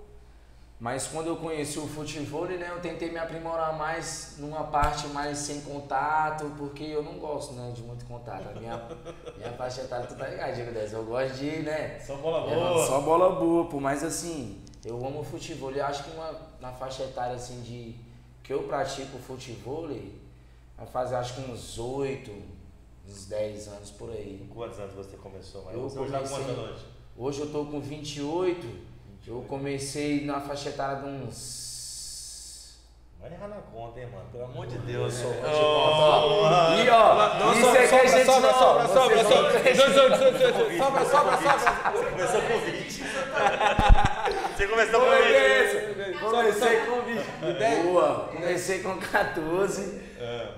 mas quando eu conheci o futebol, né, eu tentei me aprimorar mais numa parte mais sem contato, porque eu não gosto, né, de muito contato. A minha faixa etária, tu tá ligado, Diego 10, eu gosto de, né... Só bola boa. Só bola boa, pô, mas assim, eu amo o futebol. Eu acho que na faixa etária, assim, que eu pratico futebol, vai fazer acho que uns 8, uns 10 anos por aí. Quantos anos você começou? Hoje eu tô com 28. Eu comecei na faixa etária de uns... Vai errar na conta, hein, mano? Pelo amor de Deus. E ó, isso é que a gente sobra. Começou com 20. Você começou com 20. Comecei com 20. Boa. Comecei com 14.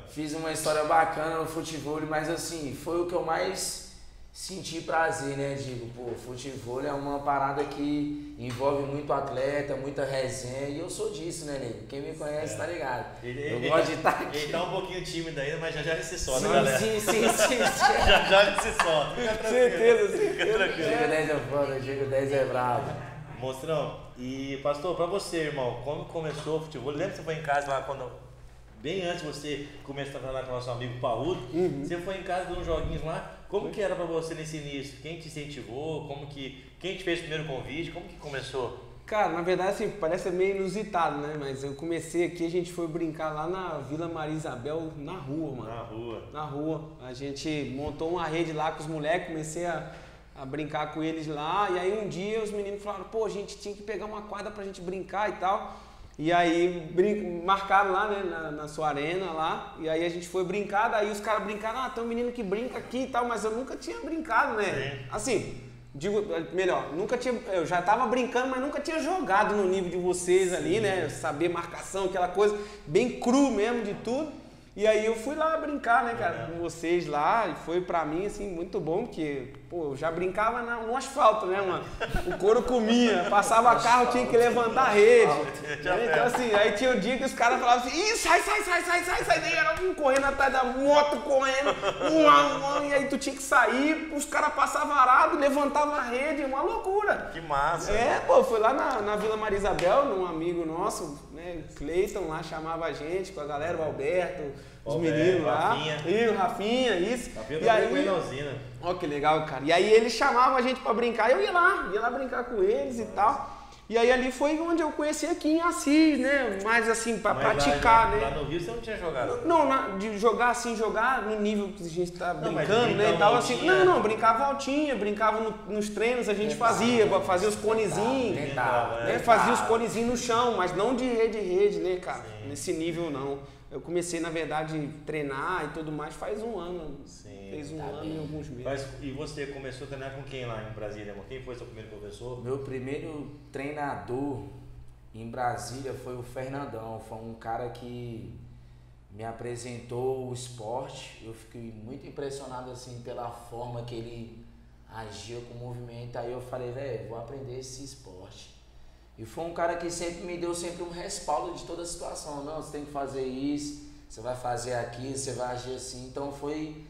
Fiz uma história bacana no futebol, mas assim, foi o que eu mais senti prazer, né, Diego? Pô, futebol é uma parada que envolve muito atleta, muita resenha, e eu sou disso, né, nego? Quem me conhece tá ligado. Eu gosto de estar aqui. Ele tá um pouquinho tímido ainda, mas já ele se solta, sim, galera. Sim. já ele se solta. Certeza. Fica tranquilo. Diego 10 é foda, Diego 10 é bravo. Monstrão, e pastor, pra você, irmão, como começou o futebol? Lembra que você foi em casa lá quando... Bem antes de você começar a trabalhar com o nosso amigo Parrudo, você foi em casa dando uns joguinhos lá. Como que era pra você nesse início? Quem te incentivou? Quem te fez o primeiro convite? Como que começou? Cara, na verdade, assim, parece meio inusitado, né? Mas eu comecei aqui, a gente foi brincar lá na Vila Maria Isabel, na rua, mano. Na rua. A gente montou uma rede lá com os moleques, comecei a brincar com eles lá. E aí um dia os meninos falaram, pô, a gente tinha que pegar uma quadra pra gente brincar e tal. E aí marcaram lá, né, na sua arena lá, e aí a gente foi brincar, daí os caras brincaram, tem um menino que brinca aqui e tal, mas eu nunca tinha brincado, né? Sim. Assim, digo, melhor, eu já tava brincando, mas nunca tinha jogado no nível de vocês ali, né? Saber marcação, aquela coisa bem cru mesmo de tudo. E aí eu fui lá brincar, né, cara, com vocês lá, e foi pra mim, assim, muito bom, porque, pô, eu já brincava no asfalto, né, mano? O couro comia, passava carro, tinha que levantar a rede. Então, assim, aí tinha um dia que os caras falavam assim, ih, sai, daí era um correndo atrás da moto, correndo, e aí tu tinha que sair, os caras passavam arado, levantavam a rede, uma loucura. Que massa. Pô, foi lá na Vila Maria Isabel, num amigo nosso, né, Cleiton lá chamava a gente, com a galera, o Alberto, os meninos lá. Rafinha. O Rafinha, isso. Rafinha e aí, com a usina. Ó, que legal, cara. E aí eles chamavam a gente pra brincar, eu ia lá brincar com eles e tal. E aí ali foi onde eu conheci aqui em Assis, né? Mais assim, pra praticar, né? Lá no Rio você não tinha jogado? Não, de jogar assim, jogar no nível que a gente tá brincando, né? E tal, assim. Não, brincava altinha, brincava nos treinos, a gente fazia os conezinhos, né? Fazia os conezinhos no chão, mas não de rede, né, cara? Sim. Nesse nível não. Eu comecei, na verdade, a treinar e tudo mais faz um ano. Sim, fez um ano e alguns meses. E você começou a treinar com quem lá em Brasília, irmão? Quem foi seu primeiro professor? Meu primeiro treinador em Brasília foi o Fernandão. Foi um cara que me apresentou o esporte. Eu fiquei muito impressionado assim pela forma que ele agia com o movimento. Aí eu falei, velho, vou aprender esse esporte. E foi um cara que sempre me deu um respaldo de toda a situação. Não, você tem que fazer isso, você vai fazer aquilo, você vai agir assim. Então foi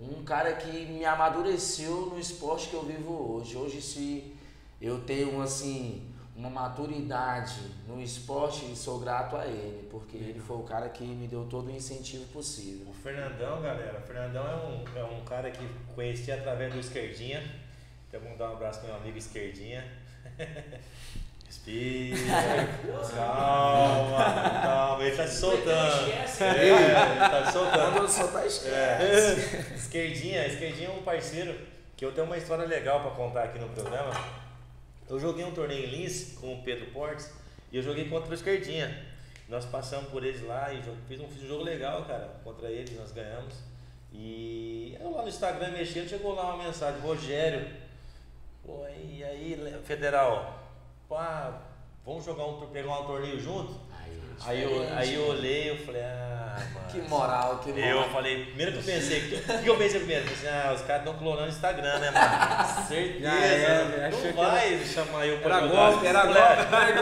um cara que me amadureceu no esporte que eu vivo hoje. Hoje, se eu tenho assim uma maturidade no esporte, sou grato a ele, porque ele foi o cara que me deu todo o incentivo possível. O Fernandão, galera, o Fernandão é um cara que conheci através do Esquerdinha. Então vamos dar um abraço pro meu amigo Esquerdinha. Respira, calma, ele tá se soltando. Ele tá se soltando. Quando eu soltar, esquece. Esquerdinha é um parceiro que eu tenho uma história legal pra contar aqui no programa. Eu joguei um torneio em Lins com o Pedro Portes e eu joguei contra o Esquerdinha. Nós passamos por eles lá e fiz um jogo legal, cara, contra eles, nós ganhamos. E eu lá no Instagram mexendo, chegou lá uma mensagem, Rogério, pô, e aí, Federal, pá, vamos pegar um torneio junto? Aí eu olhei e falei, mano. Que moral. Eu falei, primeiro que eu pensei, o que eu pensei primeiro? Os caras estão clonando o Instagram, né, mano? Certeza. Não vai chamar eu pra jogar. Era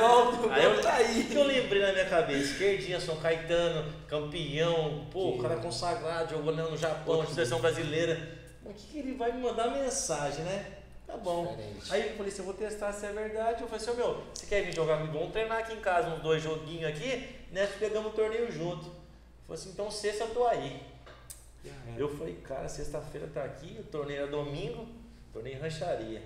golpe. Aí o que eu lembrei na minha cabeça? Esquerdinha, São Caetano, campeão, pô, o cara consagrado, jogou no Japão, seleção brasileira. Mas o que ele vai me mandar mensagem, né? Tá bom. Diferente. Aí eu falei assim, eu vou testar se é verdade. Eu falei assim, você quer vir jogar comigo? Vamos treinar aqui em casa uns 2 joguinhos aqui, né? Pegamos o torneio junto. Eu falei assim, então sexta eu tô aí. Eu falei, cara, sexta-feira tá aqui, o torneio era domingo, torneio em rancharia.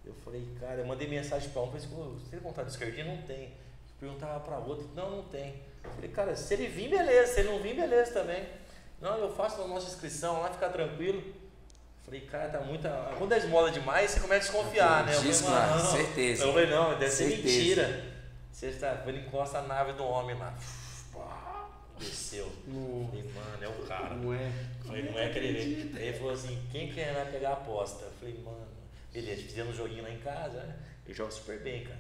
Eu falei, cara, eu mandei mensagem pra um, falei assim, você tem vontade de Esquerdinha? Não tem. Eu perguntava pra outro, não tem. Eu falei, cara, se ele vir, beleza, se ele não vir, beleza também. Não, eu faço a nossa inscrição lá, fica tranquilo. Falei, cara, tá muita. Quando é esmola demais, você começa a desconfiar, né? Eu falei, certeza. Eu falei, não, deve ser mentira. Sexta-feira encosta a nave do homem lá. Desceu. Falei, mano, é o cara. Não é. Falei, não é aquele. Aí ele falou assim, quem quer vai pegar a aposta? Eu falei, mano, beleza, fizemos um joguinho lá em casa, né? Ele joga super bem, cara.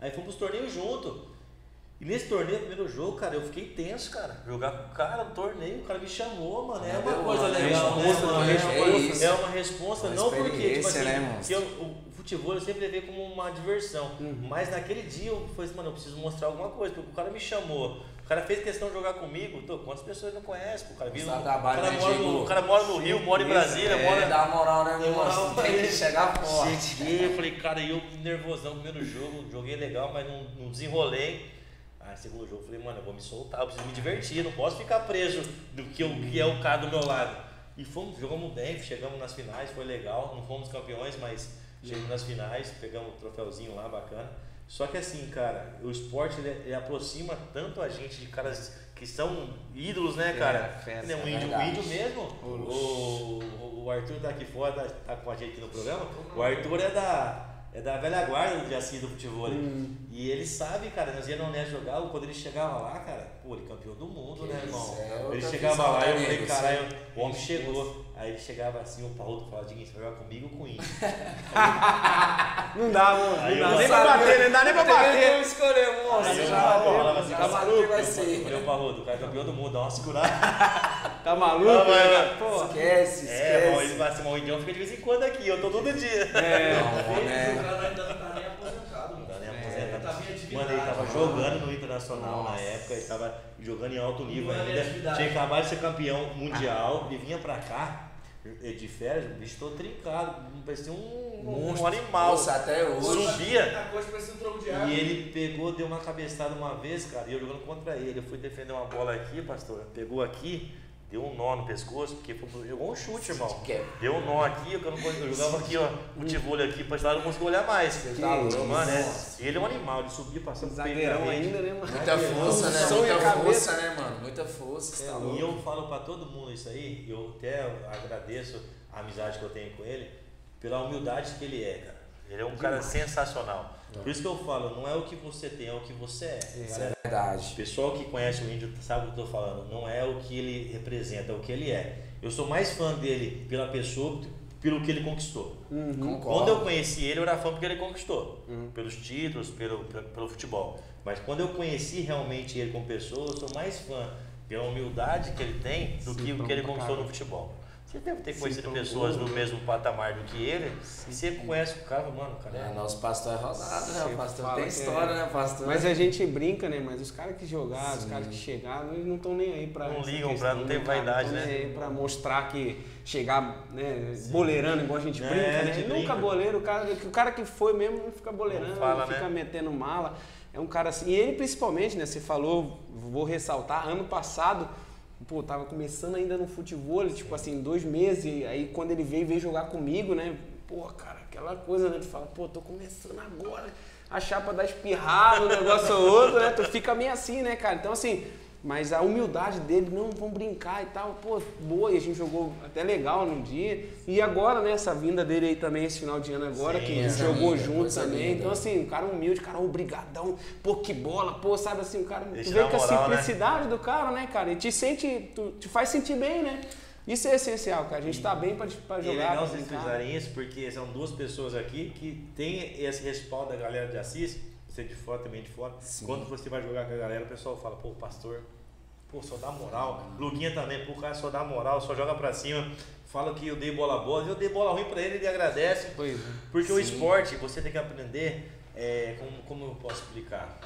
Aí fomos pros torneios junto. E nesse torneio, primeiro jogo, cara, eu fiquei tenso, cara. Jogar com o cara no torneio, o cara me chamou, mano. É uma coisa legal, né, mano? É uma responsa, não porque, tipo assim, né, o futebol eu sempre levei como uma diversão. Mas naquele dia eu falei assim, mano, eu preciso mostrar alguma coisa, porque o cara me chamou. O cara fez questão de jogar comigo. Quantas pessoas não conhecem? O cara mora no Rio, mora em Brasília, mora. Dá moral, né, meu? Tem que chegar forte. Cheguei, eu falei, cara, eu nervosão, primeiro jogo, joguei legal, mas não desenrolei. Segundo jogo, eu falei, mano, eu vou me soltar, eu preciso me divertir, não posso ficar preso do que é o cara do meu lado. E jogamos bem, chegamos nas finais, foi legal, não fomos campeões, mas chegamos nas finais, pegamos o troféuzinho lá, bacana. Só que assim, cara, o esporte ele aproxima tanto a gente de caras que são ídolos, né, cara? O índio mesmo, o Arthur tá aqui fora, tá com a gente aqui no programa, o Arthur é da velha guarda de Assis do futebol. E ele sabe, cara, nós íamos na UNES jogar, quando ele chegava lá, cara, pô, ele campeão do mundo, né, irmão? Ele chegava lá e eu falei, caralho, o homem chegou. Aí ele chegava assim, o Paulo falava, Diguinho, você vai jogar comigo ou com o índio? Não dá, mano. Não dá nem pra bater, não dá nem pra bater. Vamos escolher, moço. Tá maluco, vai ser. Eu falei, Paulo, o cara é campeão do mundo, dá uma segurada. Tá maluco? Pô, esquece. Ele vai ser um indião, fica de vez em quando aqui, eu tô todo dia. O cara ainda não tá nem aposentado, mano. Mano, ele tava jogando no Internacional na época, ele tava jogando em alto nível ainda. Tinha acabado de ser campeão mundial, ele vinha pra cá de férias, o bicho todo trincado, parecia um animal. Nossa, até hoje. Subia. A coisa parecia um tronco de água. E ele pegou, deu uma cabeçada uma vez, cara, e eu jogando contra ele. Eu fui defender uma bola aqui, pastor, pegou aqui, deu um nó no pescoço, porque jogou um chute, irmão. Que? Deu um nó aqui, eu jogava aqui, ó, futebol aqui, pra esse lado eu não consigo olhar mais. Mano, ele é um animal, ele subia passando zagueirão ainda, né, mano? Muita força, né? Muita força, né, mano? Muita força. E eu falo pra todo mundo isso aí, eu até agradeço a amizade que eu tenho com ele, pela humildade que ele é, cara. Ele é um cara sensacional. Por isso que eu falo, não é o que você tem, é o que você é. Isso é verdade. O pessoal que conhece o Índio sabe o que eu tô falando. Não é o que ele representa, é o que ele é. Eu sou mais fã dele pela pessoa, pelo que ele conquistou. Quando eu conheci ele, eu era fã porque ele conquistou. Pelos títulos, pelo futebol. Mas quando eu conheci realmente ele como pessoa, eu sou mais fã pela humildade que ele tem do que o que ele conquistou no futebol. Você deve ter conhecido pessoas no mesmo patamar do que ele, e você conhece o cara, mano, o cara é... Nosso pastor é rodado, né? O pastor tem história, né, pastor? Mas a gente brinca, né? Mas os caras que jogaram, os caras que chegaram, eles não estão nem aí pra... Não ligam pra, não tem vaidade, né? Não nem aí pra mostrar que chegar, né, boleirando, igual a gente brinca, né? Nunca boleiro, o cara que foi mesmo não fica boleirando, não fica metendo mala. É um cara assim, e ele principalmente, né? Você falou, vou ressaltar, ano passado... Pô, tava começando ainda no futebol, tipo assim, 2 meses, e aí quando ele veio jogar comigo, né? Pô, cara, aquela coisa, né? Tu fala, pô, tô começando agora, a chapa da espirrada, um negócio ou outro, né? Tu fica meio assim, né, cara? Então, assim, mas a humildade dele, não, vamos brincar e tal, pô, boa, e a gente jogou até legal num dia. E agora, né, essa vinda dele aí também, esse final de ano agora, que a gente jogou junto também. Então, assim, um cara humilde, cara obrigadão, pô, que bola, pô, sabe assim, o cara, tu vê que a simplicidade do cara, né, cara, e te faz sentir bem, né? Isso é essencial, cara, a gente tá bem pra jogar. E é legal vocês fizerem isso, porque são 2 pessoas aqui que tem esse respaldo da galera de Assis, você de fora também de fora. Sim. Quando você vai jogar com a galera, o pessoal fala, pô, pastor, pô, só dá moral. Luguinha também, pô, o cara só dá moral, só joga pra cima. Fala que eu dei bola boa, eu dei bola ruim pra ele agradece. Porque o esporte, você tem que aprender, como eu posso explicar?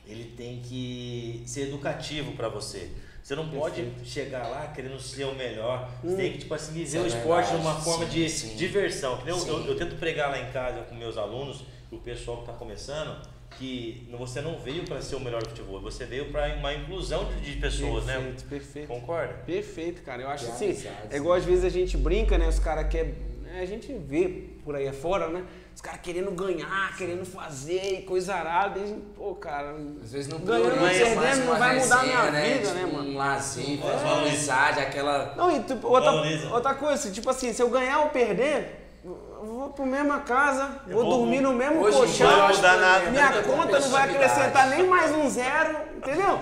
Ele tem que ser educativo pra você. Você não pode chegar lá querendo ser o melhor. Você tem que, tipo assim, viver o esporte de uma forma de diversão. Eu tento pregar lá em casa com meus alunos, o pessoal que está começando, que você não veio para ser o melhor do futebol, você veio para uma inclusão de pessoas, né? Perfeito. Concorda? Perfeito, cara. Eu acho assim, é igual às vezes a gente brinca, né? Os caras querem, a gente vê por aí afora, né? Os caras querendo ganhar, querendo fazer, coisa arada. Pô, cara, às vezes não ganhando, perdendo, não vai mudar a minha vida, né, mano? Um lazer, uma amizade, aquela... Não, e outra coisa, tipo assim, se eu ganhar ou perder... Eu vou pra mesma casa, vou dormir no mesmo colchão, minha conta não vai acrescentar nem mais um 0, entendeu?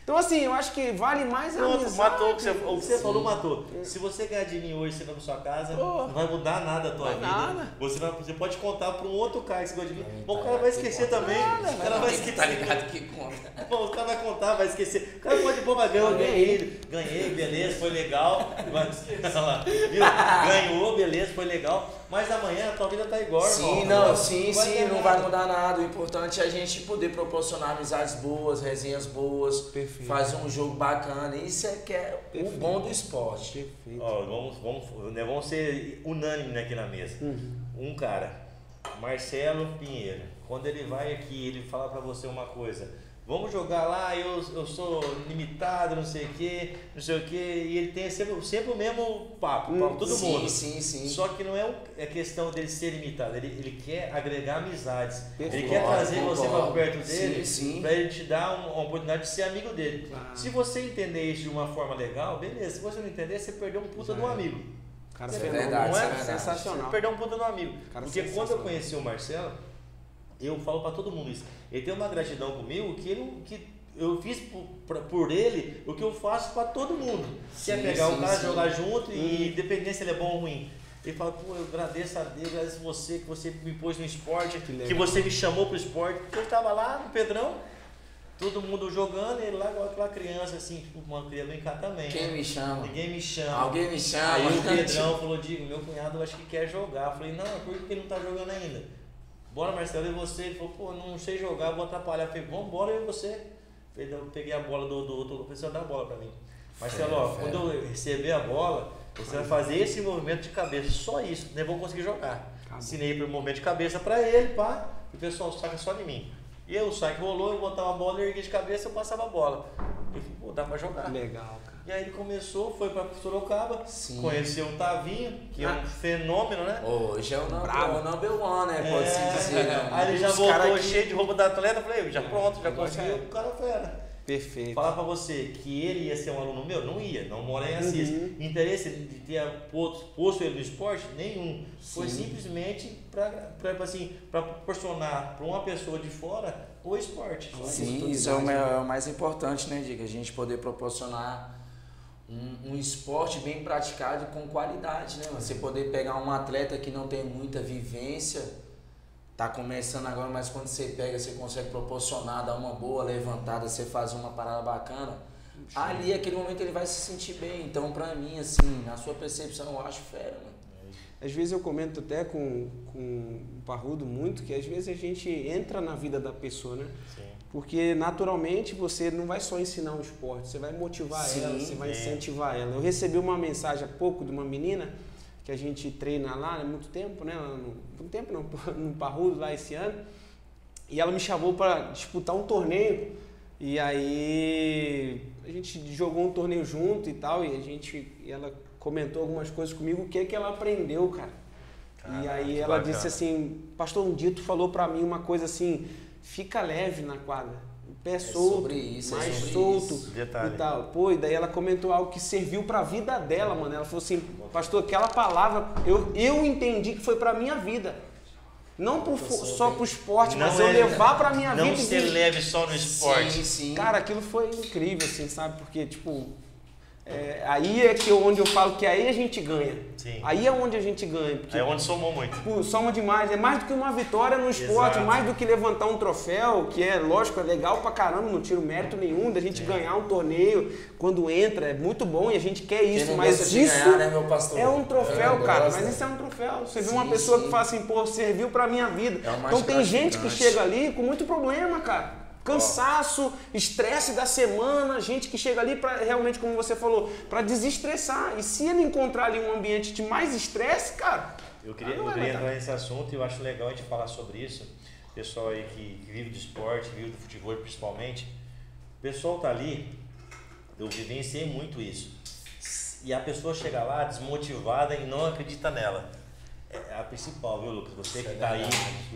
Então assim, eu acho que vale mais a amizade. Matou o que você falou, matou. Se você ganhar de mim hoje, você vai pra sua casa, não vai mudar nada a tua vida. Nada. Você pode contar pra um outro cara que você gosta de mim. Bom, o cara vai esquecer também. O cara vai esquecer. Tá ligado que conta. Bom, o cara vai contar, vai esquecer. O cara pode pôr, ganhei, beleza, foi legal. Ganhou, beleza, foi legal. Mas amanhã a tua vida tá igual, sim, irmão. Não vai mudar nada. O importante é a gente poder proporcionar amizades boas, resenhas boas, fazer um jogo bacana. Isso é que é o bom do esporte. Perfeito. Ó, vamos ser unânimes aqui na mesa. Um cara, Marcelo Pinheiro, quando ele vai aqui, ele fala pra você uma coisa. Vamos jogar lá, eu sou limitado, não sei o que, e ele tem sempre o mesmo papo pra todo mundo. Sim. Só que não é questão dele ser limitado, ele quer agregar amizades, ele quer trazer você pra perto dele, pra ele te dar uma oportunidade de ser amigo dele. Se você entender isso de uma forma legal, beleza, se você não entender, você perdeu um puta de um amigo. Cara, é verdade, não é? Sensacional. Você perdeu um puta de um amigo. Porque quando eu conheci o Marcelo, eu falo pra todo mundo isso. Ele tem uma gratidão comigo que eu fiz por ele o que eu faço pra todo mundo. Que é pegar o cara, jogar junto e independente se ele é bom ou ruim. Ele fala, pô, eu agradeço a Deus, agradeço você, que você me pôs no esporte, que você me chamou pro esporte. Porque eu estava lá no Pedrão, todo mundo jogando, ele lá igual aquela criança, assim, tipo, uma criança brincar também. Quem me chama? Ninguém me chama. Alguém me chama. Aí o Pedrão falou, Digo, meu cunhado eu acho que quer jogar. Eu falei, não, por que ele não tá jogando ainda? Bora, Marcelo, e você? Ele falou, pô, não sei jogar, vou atrapalhar. Eu falei, vambora, eu e você. Eu peguei a bola do outro, professor dá a bola pra mim. Marcelo, ó, quando eu receber a bola, você vai fazer esse movimento de cabeça, só isso, nem vou conseguir jogar. Ensinei para o movimento de cabeça pra ele, pá, e o pessoal saca só de mim. E aí o saque rolou, eu botava a bola, eu ergui de cabeça, eu passava a bola. Ele falou, pô, dá pra jogar. Legal, cara. E aí ele começou, foi pra Sorocaba, Sim. conheceu o Tavinho, que é um fenômeno, né? Hoje é o number one, né? Pode-se dizer, né? Aí ele já Os voltou cara cheio de roupa da atleta, falei, já pronto, já agora conseguiu, já é. o cara fera. Perfeito. Falar pra você que ele ia ser um aluno meu, não ia, não mora em Assis. Interesse de ter posto ele no esporte? Nenhum. Foi simplesmente pra proporcionar para uma pessoa de fora o esporte. Sim, isso é o mais importante, né, Diga? A gente poder proporcionar um esporte bem praticado com qualidade, né? Você poder pegar um atleta que não tem muita vivência, tá começando agora, mas quando você pega, você consegue proporcionar, dar uma boa levantada, você faz uma parada bacana, ali, aquele momento, ele vai se sentir bem. Então, pra mim, assim, na sua percepção, eu acho fera, mano. Às vezes eu comento até com o Parrudo muito que às vezes a gente entra na vida da pessoa, né? Sim. Porque naturalmente você não vai só ensinar um esporte, você vai motivar ela, você vai incentivar ela. Eu recebi uma mensagem há pouco de uma menina que a gente treina lá há muito tempo, né? No Parrudo lá esse ano, e ela me chamou para disputar um torneio. E aí a gente jogou um torneio junto e tal, e ela comentou algumas coisas comigo, o que ela aprendeu, cara. E aí ela disse assim, pastor, um dia tu falou pra mim uma coisa assim, fica leve na quadra, o pé solto, mais solto Detalhe. e tal. Pô, e daí ela comentou algo que serviu pra vida dela, mano. Ela falou assim, pastor, aquela palavra, eu entendi que foi pra minha vida. Não só pro esporte, mas eu levar pra minha vida. Não ser leve só no esporte. Sim, sim. Cara, aquilo foi incrível, assim, sabe? Porque, tipo, aí é que onde eu falo que aí a gente ganha. Sim. Aí é onde a gente ganha. Porque, É onde somou muito. tipo, soma demais. É mais do que uma vitória no esporte, Exato. mais do que levantar um troféu, que é, lógico, é legal pra caramba, não tiro mérito nenhum da gente ganhar um torneio quando entra, é muito bom e a gente quer isso, mas gosta de isso ganhar, né, meu pastor? é um troféu, cara, gosta. mas isso é um troféu. Você vê Sim, uma pessoa sim. que fala assim, pô, serviu pra minha vida. É o mais Então tem gente que gratificante. chega ali com muito problema, cara. Cansaço, estresse da semana, gente que chega ali para realmente, como você falou, para desestressar. E se ele encontrar ali um ambiente de mais estresse, cara... Eu queria entrar nesse assunto e eu acho legal a gente falar sobre isso. Pessoal aí que vive do esporte, vive do futebol principalmente. O pessoal tá ali, eu vivenciei muito isso. E a pessoa chega lá desmotivada e não acredita nela. É a principal, viu, Lucas? Você que tá aí,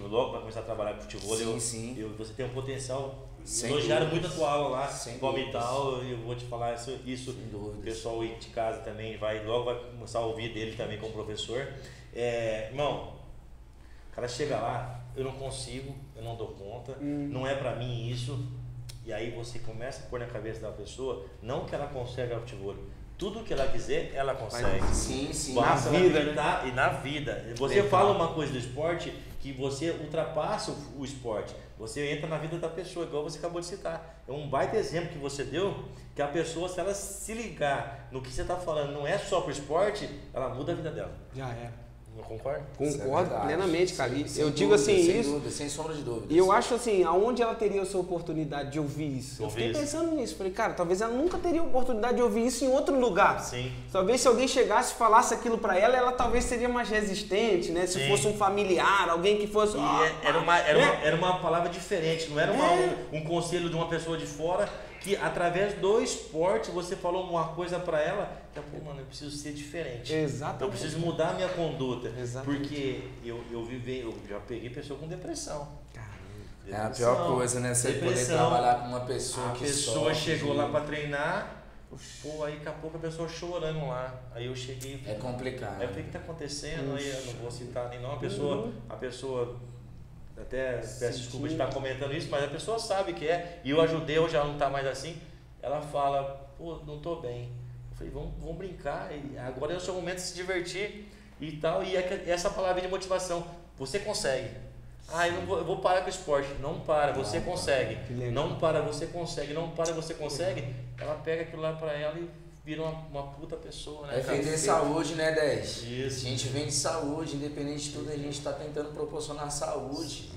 logo vai começar a trabalhar com futebol, você tem um potencial. Elogiaram muito a tua aula lá, como e tal, e eu vou te falar isso o pessoal aí de casa também logo vai começar a ouvir dele também como professor. Irmão, o cara chega lá, eu não consigo, eu não dou conta, não é pra mim isso, e aí você começa a pôr na cabeça da pessoa, não que ela consiga o futebol. Tudo que ela quiser, ela consegue. Sim, sim. Basta Na ela vida, acreditar e na vida. Você fala uma coisa do esporte que você ultrapassa o esporte. Você entra na vida da pessoa, igual você acabou de citar. É um baita exemplo que você deu, que a pessoa, se ela se ligar no que você está falando, não é só pro esporte, ela muda a vida dela. Já era. Não concorda? Concordo plenamente, cara. E Sem eu digo dúvida, assim, sem isso... dúvida, sem sombra de dúvida. E eu acho assim, aonde ela teria essa oportunidade de ouvir isso? Eu Ouvir fiquei isso. pensando nisso. Falei, cara, talvez ela nunca teria oportunidade de ouvir isso em outro lugar. Sim. Talvez se alguém chegasse e falasse aquilo pra ela, ela talvez seria mais resistente, né? Se Sim. fosse um familiar, alguém que fosse... E era uma palavra diferente, não era um conselho de uma pessoa de fora, que através do esporte você falou uma coisa pra ela, que pô, mano, eu preciso ser diferente. Exatamente. Eu preciso mudar a minha conduta. Exatamente. Porque eu já peguei pessoa com depressão. É a pior coisa, né? Você poder trabalhar com uma pessoa A que pessoa sofre chegou de- lá pra treinar, pô, aí daqui a pouco a pessoa chorando lá. Aí eu cheguei e falei, É complicado. aí eu falei, o que tá acontecendo? Aí eu não vou citar nem não. A pessoa até peço desculpa de estar comentando isso, mas a pessoa sabe que é. E eu ajudei, hoje ela não tá mais assim. Ela fala, pô, não tô bem. Eu falei, vamos brincar. E agora é o seu momento de se divertir e tal. E essa palavra de motivação, você consegue. Eu vou parar com o esporte. Não para, você consegue. Não para, você consegue. Não para, você consegue. Ela pega aquilo lá pra ela e vira uma puta pessoa, né? É vender saúde, né, 10? Isso. A gente vende saúde, independente de tudo, a gente está tentando proporcionar saúde.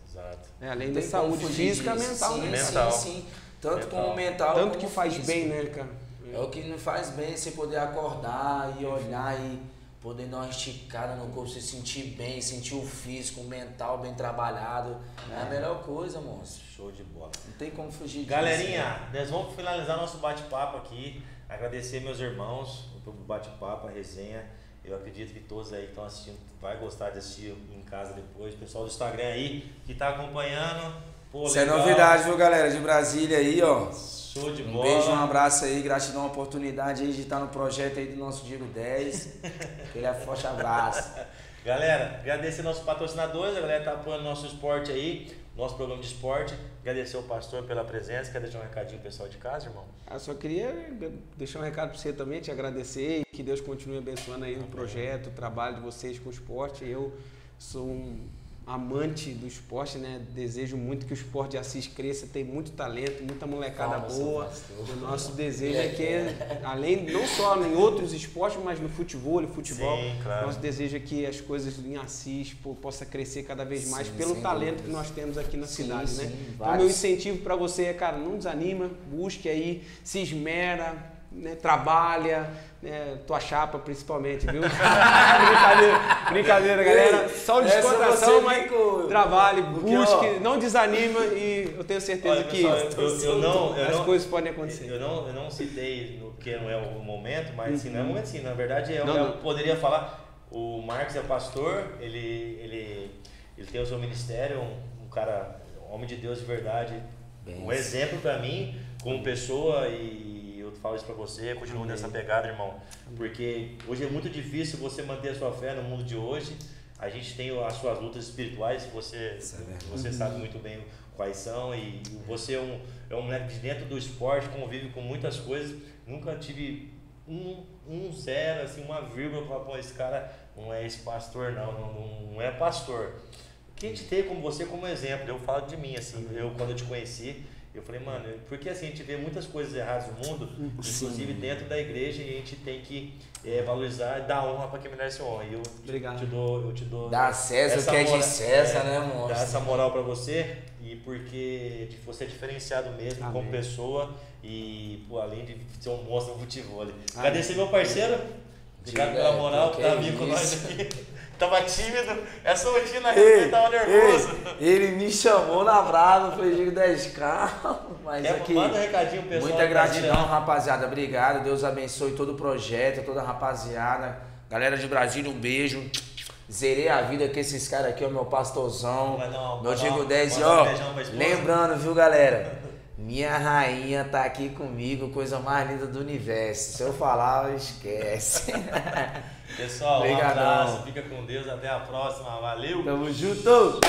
Exato. Além Não da tem saúde como fugir física, disso. mental, Sim, né? Mental. Sim. Tanto Mental. como mental, Tanto como que faz físico. bem, né, cara? É o que nos faz bem, você poder acordar e olhar e poder dar uma esticada no corpo, se sentir bem, sentir o físico, o mental bem trabalhado. É a melhor coisa, monstro. Show de bola. Não tem como fugir disso. Galerinha, nós vamos finalizar nosso bate-papo aqui. Agradecer meus irmãos pelo bate-papo, a resenha. Eu acredito que todos aí que estão assistindo vai gostar de assistir em casa depois. O pessoal do Instagram aí que tá acompanhando. Pô, isso é legal. novidade, viu, galera? De Brasília aí, ó. Show de Um bola. beijo, um abraço aí, gratidão, a oportunidade aí de estar no projeto aí do nosso Diego 10. Aquele forte abraço. Galera, agradecer nossos patrocinadores, a galera tá apoiando nosso esporte aí, nosso programa de esporte. Agradecer o pastor pela presença. Quer deixar um recadinho pro pessoal de casa, irmão? Só queria deixar um recado para você também, te agradecer e que Deus continue abençoando aí o projeto, o trabalho de vocês com o esporte. Eu sou um amante do esporte, né? Desejo muito que o esporte de Assis cresça, tem muito talento, muita molecada boa. O nosso desejo é que, além, não só em outros esportes, mas no futebol, Sim, claro. nosso desejo é que as coisas em Assis possa crescer cada vez mais pelo talento que nós temos aqui na cidade, né? Então, meu incentivo para você é, cara, não desanima, busque aí, se esmera, né, trabalha, né, tua chapa principalmente, viu? brincadeira, galera. Só descontração, mas trabalhe, busque, não desanima e eu tenho certeza que as coisas podem acontecer. Eu não citei no que não é o momento, mas assim, não é o momento sim, na verdade eu poderia falar, o Marcos é pastor, ele tem o seu ministério, um cara, um homem de Deus de verdade, um exemplo para mim como pessoa e eu falo isso pra você, continua nessa pegada, irmão. Porque hoje é muito difícil você manter a sua fé no mundo de hoje. A gente tem as suas lutas espirituais, você sabe muito bem quais são. E você é um moleque de dentro do esporte, convive com muitas coisas. Nunca tive um zero, assim, uma vírgula pra falar, pô, esse cara não é esse pastor, não é pastor. Quem te tem como você como exemplo? Eu falo de mim, assim, quando eu te conheci, eu falei, mano, porque assim, a gente vê muitas coisas erradas no mundo, inclusive dentro da igreja, e a gente tem que valorizar e dar honra para quem merece honra. E eu te dou dá a César o que é de César, né, monstro? Dar essa moral para você, e porque você é diferenciado mesmo como pessoa, e pô, além de ser um monstro no futebol. Agradecer meu parceiro, obrigado pela moral, que tá vindo com nós aqui. Tava tímido, essa rotina aí tava nervoso. Ele me chamou na brava, foi Diego 10K, mas aqui, manda um recadinho pro pessoal. muita gratidão, rapaziada, obrigado, Deus abençoe todo o projeto, toda a rapaziada. Galera de Brasília, um beijo. Zerei a vida com esses caras aqui, ó, meu pastorzão, meu Diego 10, ó, lembrando, viu, galera? Minha rainha tá aqui comigo, coisa mais linda do universo. Se eu falar, esquece. Pessoal, um abraço, fica com Deus, até a próxima, valeu! Tamo junto!